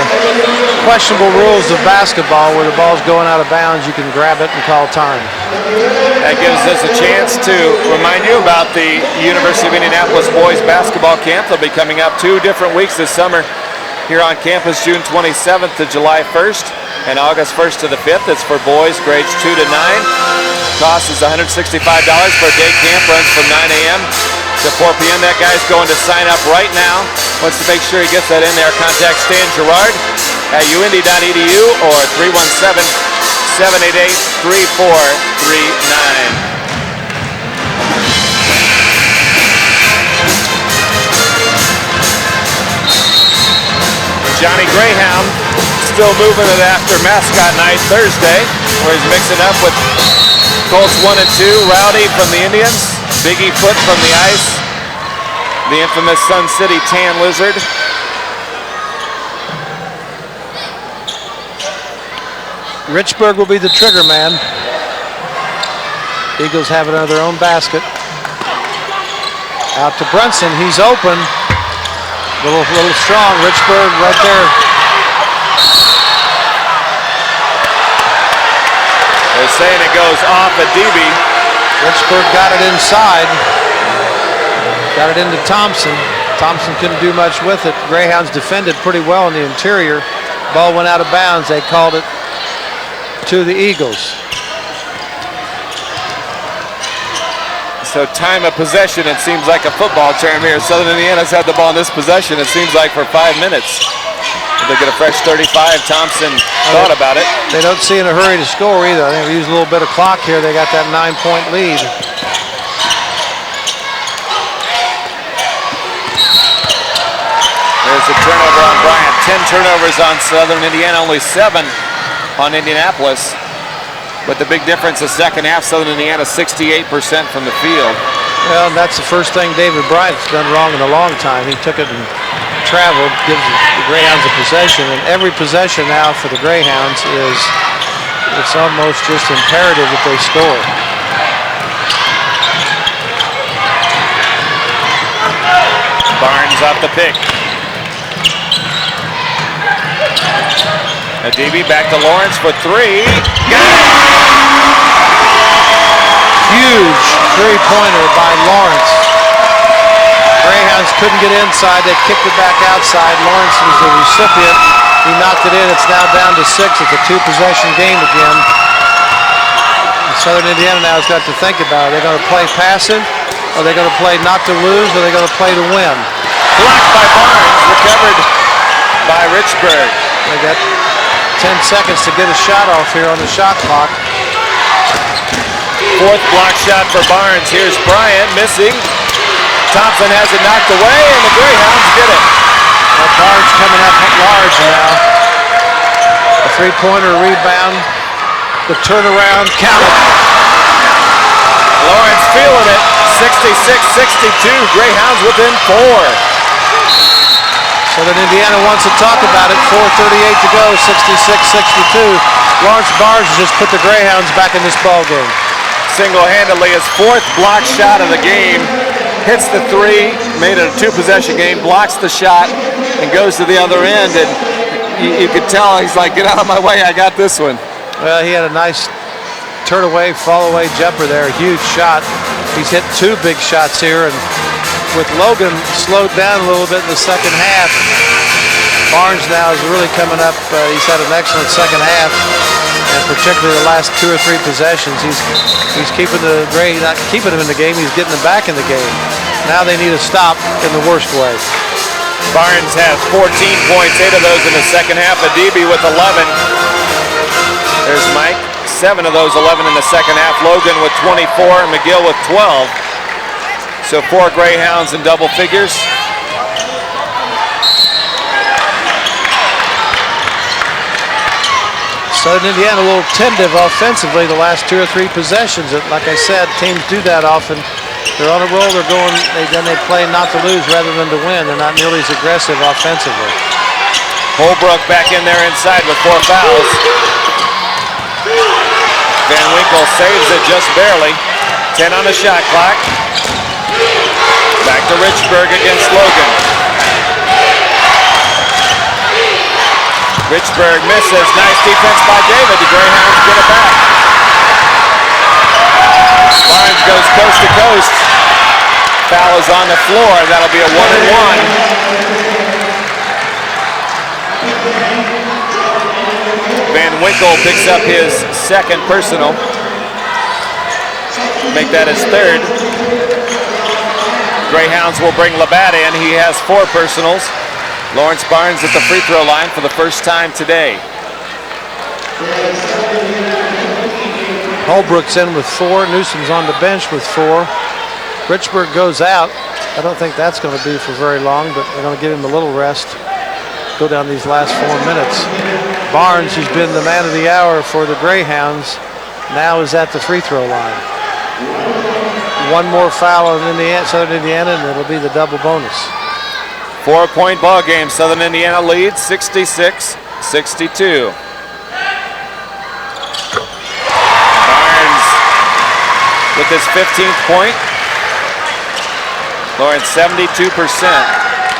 questionable rules of basketball, where the ball's going out of bounds, you can grab it and call time. That gives us a chance to remind you about the University of Indianapolis boys basketball camp. They'll be coming up 2 different weeks this summer here on campus, June 27th to July 1st and August 1st to the 5th. It's for boys grades 2 to 9. Cost is $165 for a day camp, runs from 9 a.m. to 4 p.m. That guy's going to sign up right now. Wants to make sure he gets that in there. Contact Stan Gerard at uindy.edu or 317-788-3439. Johnny Greyhound still moving it after mascot night Thursday, where he's mixing up with Colts 1 and 2, Rowdy from the Indians, Biggie Foot from the Ice, the infamous Sun City Tan Lizard. Richburg will be the trigger man. Eagles have it under their own basket. Out to Brunson, he's open. Little strong, Richburg right there. They're saying it goes off at DB. Richburg got it inside. Got it into Thompson. Thompson couldn't do much with it. Greyhounds defended pretty well in the interior. Ball went out of bounds. They called it to the Eagles. So time of possession, it seems like a football term here. Southern Indiana's had the ball in this possession, it seems like, for 5 minutes. If they get a fresh 35, Thompson thought about it. They don't see in a hurry to score either. I think we use a little bit of clock here. They got that 9-point lead. There's a turnover on Bryant. 10 turnovers on Southern Indiana, only 7 on Indianapolis. But the big difference, the second half, Southern Indiana 68% from the field. Well, that's the first thing David Bryant's done wrong in a long time. He took it and travel gives the Greyhounds a possession, and every possession now for the Greyhounds it's almost just imperative that they score. Barnes off the pick. Adibi back to Lawrence for three. Got it! Huge three-pointer by Lawrence. Greyhounds couldn't get inside. They kicked it back outside. Lawrence was the recipient. He knocked it in. It's now down to 6. It's a two-possession game again. And Southern Indiana now has got to think about it. Are they going to play passive? Are they going to play not to lose? Or are they going to play to win? Blocked by Barnes. Recovered by Richburg. They got 10 seconds to get a shot off here on the shot clock. Fourth block shot for Barnes. Here's Bryant missing. Thompson has it knocked away, and the Greyhounds get it. Well, Barnes coming up large now. A three-pointer rebound. The turnaround, count it. Lawrence feeling it. 66-62. Greyhounds within 4. Southern Indiana wants to talk about it. 4:38 to go. 66-62. Lawrence Barnes just put the Greyhounds back in this ball game. Single-handedly, his fourth block shot of the game. Hits the three, made it a two-possession game, blocks the shot, and goes to the other end. And you could tell he's like, get out of my way, I got this one. Well, he had a nice turn-away, fall-away jumper there, a huge shot. He's hit 2 big shots here, and with Logan slowed down a little bit in the second half, Barnes now is really coming up. He's had an excellent second half, and particularly the last 2 or 3 possessions, he's keeping not keeping them in the game, he's getting them back in the game. Now they need a stop in the worst way. Barnes has 14 points, 8 of those in the second half. Adibi with 11. There's Mike, 7 of those 11 in the second half. Logan with 24, and McGill with 12. So 4 Greyhounds in double figures. Southern Indiana a little tentative offensively the last 2 or 3 possessions. Like I said, teams do that often. They're on a roll, then they play not to lose rather than to win. They're not nearly as aggressive offensively. Holbrook back in there inside with 4 fouls. Van Winkle saves it just barely. 10 on the shot clock. Back to Richburg against Logan. Richburg misses. Nice defense by David. The Greyhounds get it back. Barnes goes coast to coast. Foul is on the floor. That'll be a 1-and-1. Van Winkle picks up his second personal. Make that his third. Greyhounds will bring Labatt in. He has 4 personals. Lawrence Barnes at the free throw line for the first time today. Holbrook's in with 4. Newsom's on the bench with 4. Richburg goes out. I don't think that's going to be for very long, but they're going to give him a little rest. Go down these last 4 minutes. Barnes, who's been the man of the hour for the Greyhounds, now is at the free throw line. 1 more foul on Southern Indiana, and it'll be the double bonus. 4-point ball game. Southern Indiana leads 66-62. Barnes with his 15th point. Lawrence 72%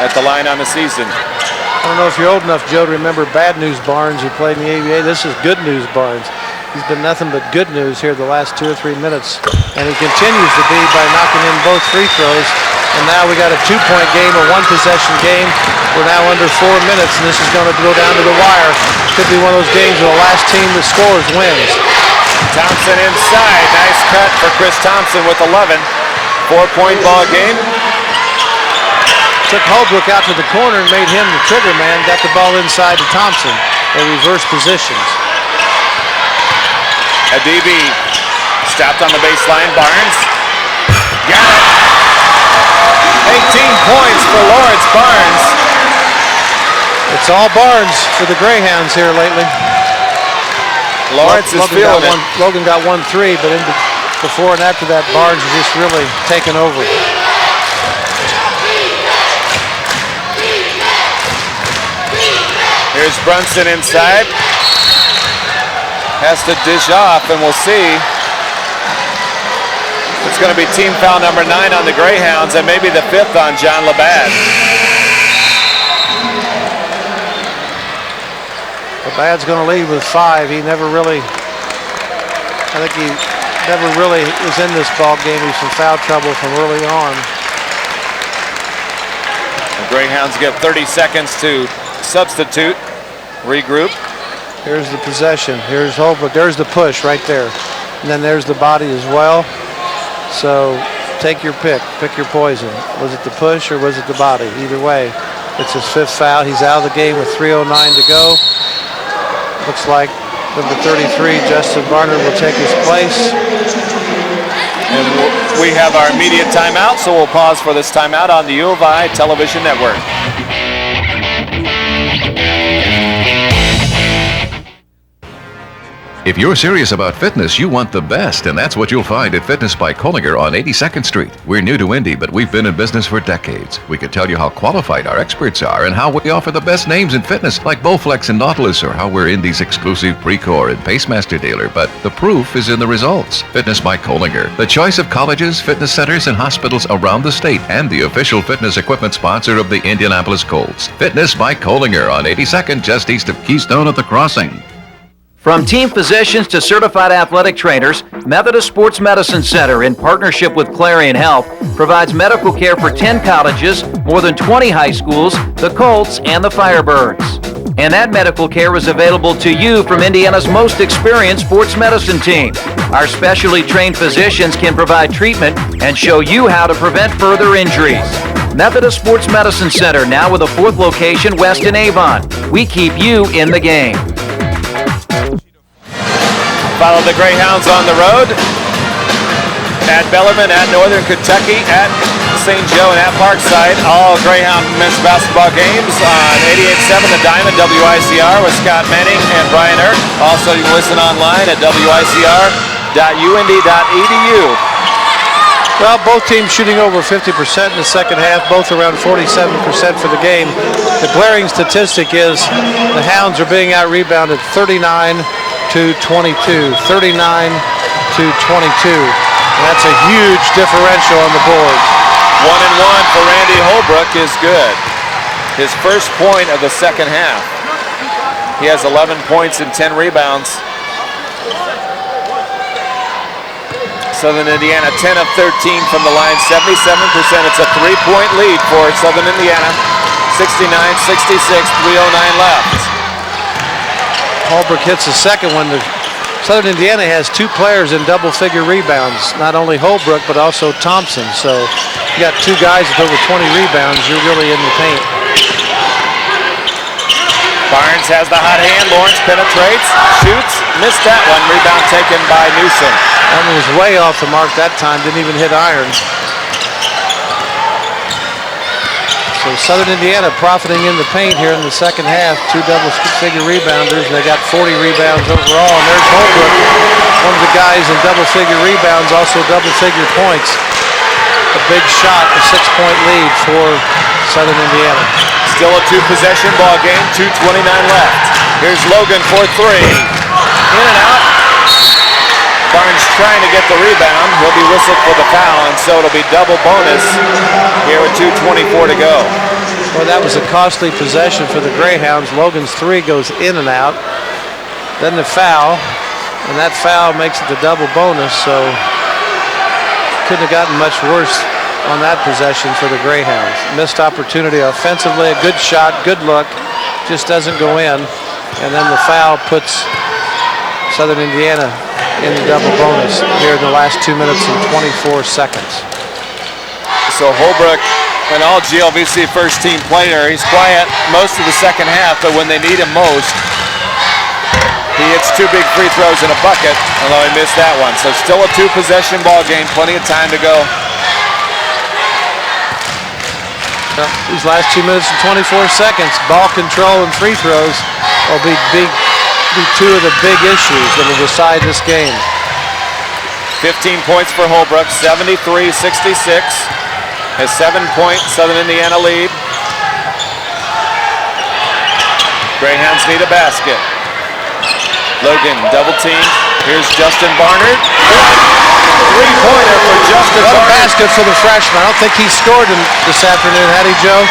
at the line on the season. I don't know if you're old enough, Joe, to remember Bad News Barnes, who played in the ABA. This is Good News Barnes. He's been nothing but good news here the last 2 or 3 minutes, and he continues to be by knocking in both free throws. And now we got a 2-point game, a 1-possession game. We're now under 4 minutes, and this is going to go down to the wire. Could be one of those games where the last team that scores wins. Thompson inside. Nice cut for Chris Thompson with 11. 4-point ball game. Took Holbrook out to the corner and made him the trigger man. Got the ball inside to Thompson. They reverse positions. Adibi stopped on the baseline. Barnes got it. 18 points for Lawrence Barnes. It's all Barnes for the Greyhounds here lately. Lawrence is feeling it. Logan got 1-3, but before and after that, Barnes is just really taken over. Here's Brunson inside. Has to dish off, and we'll see. It's going to be team foul number 9 on the Greyhounds, and maybe the 5th on John Labatt. Labatt's going to lead with 5. He never really, I think he never really was in this ball game. He's in foul trouble from early on. The Greyhounds get 30 seconds to substitute, regroup. Here's the possession. Here's Holbrook. There's the push right there. And then there's the body as well. So take your pick. Pick your poison. Was it the push or was it the body? Either way, it's his 5th foul. He's out of the game with 3:09 to go. Looks like number 33, Justin Barnard, will take his place. And we have our immediate timeout, so we'll pause for this timeout on the U of I Television Network. If you're serious about fitness, you want the best, and that's what you'll find at Fitness by Kohlinger on 82nd Street. We're new to Indy, but we've been in business for decades. We can tell you how qualified our experts are and how we offer the best names in fitness, like Bowflex and Nautilus, or how we're Indy's exclusive Precor and Pacemaster dealer, but the proof is in the results. Fitness by Kohlinger, the choice of colleges, fitness centers, and hospitals around the state, and the official fitness equipment sponsor of the Indianapolis Colts. Fitness by Kohlinger on 82nd, just east of Keystone at the Crossing. From team physicians to certified athletic trainers, Methodist Sports Medicine Center, in partnership with Clarion Health, provides medical care for 10 colleges, more than 20 high schools, the Colts, and the Firebirds. And that medical care is available to you from Indiana's most experienced sports medicine team. Our specially trained physicians can provide treatment and show you how to prevent further injuries. Methodist Sports Medicine Center, now with a 4th location west in Avon. We keep you in the game. Follow the Greyhounds on the road at Bellarmine, at Northern Kentucky, at St. Joe, and at Parkside. All Greyhound men's basketball games on 88.7 The Diamond WICR with Scott Manning and Brian Erk. Also, you can listen online at wicr.und.edu. Well, both teams shooting over 50% in the second half, both around 47% for the game. The glaring statistic is the Hounds are being out-rebounded 39-22, 39-22. And that's a huge differential on the boards. 1-1 for Randy Holbrook is good. His first point of the second half. He has 11 points and 10 rebounds. Southern Indiana 10 of 13 from the line, 77%. It's a 3-point lead for Southern Indiana. 69-66, 3:09 left. Holbrook hits the second one. Southern Indiana has 2 players in double-figure rebounds. Not only Holbrook, but also Thompson. So you got 2 guys with over 20 rebounds. You're really in the paint. Barnes has the hot hand. Lawrence penetrates, shoots, missed that one. Rebound taken by Newsom. That one was way off the mark that time. Didn't even hit iron. So Southern Indiana profiting in the paint here in the second half. 2 double-figure rebounders. They got 40 rebounds overall. And there's Holbrook, one of the guys in double-figure rebounds, also double-figure points. A big shot, a 6-point lead for Southern Indiana. Still a 2-possession ball game, 2:29 left. Here's Logan for 3. In and out. Barnes trying to get the rebound. He'll be whistled for the foul, and so it'll be double bonus here with 2:24 to go. Well, that was a costly possession for the Greyhounds. Logan's 3 goes in and out. Then the foul, and that foul makes it the double bonus, so couldn't have gotten much worse on that possession for the Greyhounds. Missed opportunity offensively, a good shot, good look, just doesn't go in. And then the foul puts Southern Indiana in the double bonus here in the last 2 minutes and 24 seconds. So Holbrook, an all GLVC first team player, he's quiet most of the second half, but when they need him most, he hits 2 big free throws in a bucket, although he missed that one. So still a 2-possession ball game, plenty of time to go. These last 2 minutes and 24 seconds, ball control and free throws will be 2 of the big issues that will decide this game. 15 points for Holbrook, 73-66. Has 7-point Southern Indiana lead. Greyhounds need a basket. Logan double teamed. Here's Justin Barnard. Three-pointer for Justin What a Barnard. basket for the freshman. I don't think he scored this afternoon, had he, Joe?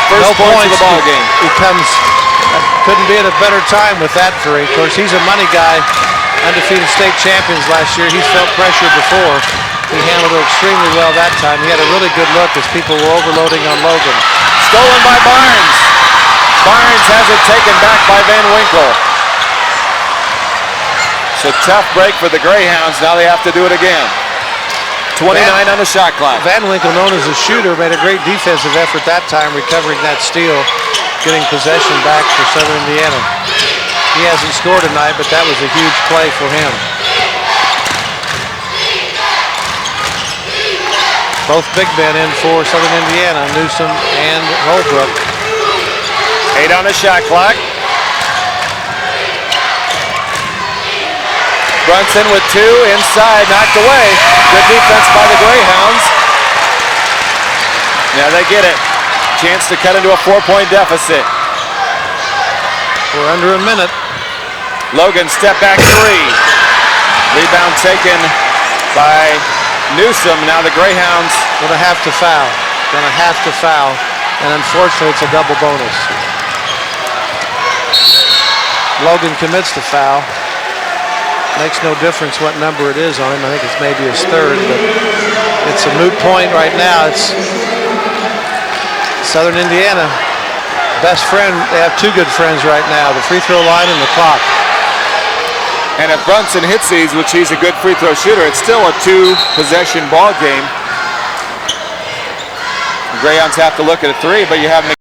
First no points points of the ball game. He comes, couldn't be at a better time with that three. Of course, he's a money guy. Undefeated state champions last year. He's felt pressure before. He handled it extremely well that time. He had a really good look as people were overloading on Logan. Stolen by Barnes. Barnes has it taken back by Van Winkle. It's a tough break for the Greyhounds. Now they have to do it again. 29 on the shot clock. Van Winkle, known as a shooter, made a great defensive effort that time, recovering that steal, getting possession back for Southern Indiana. He hasn't scored tonight, but that was a huge play for him. Both big men in for Southern Indiana, Newsom and Holbrook. 8 on the shot clock. Brunson with 2 inside, knocked away. Good defense by the Greyhounds. Now they get it. Chance to cut into a 4-point deficit. We're under a minute. Logan step back 3. Rebound taken by Newsom. Now the Greyhounds gonna have to foul. Gonna have to foul. And unfortunately it's a double bonus. Logan commits the foul. Makes no difference what number it is on him. I think it's maybe his third, but it's a moot point right now. It's Southern Indiana. Best friend, they have 2 good friends right now, the free throw line and the clock. And if Brunson hits these, which he's a good free throw shooter, it's still a 2-possession ball game. The Greyhounds have to look at a 3, but you have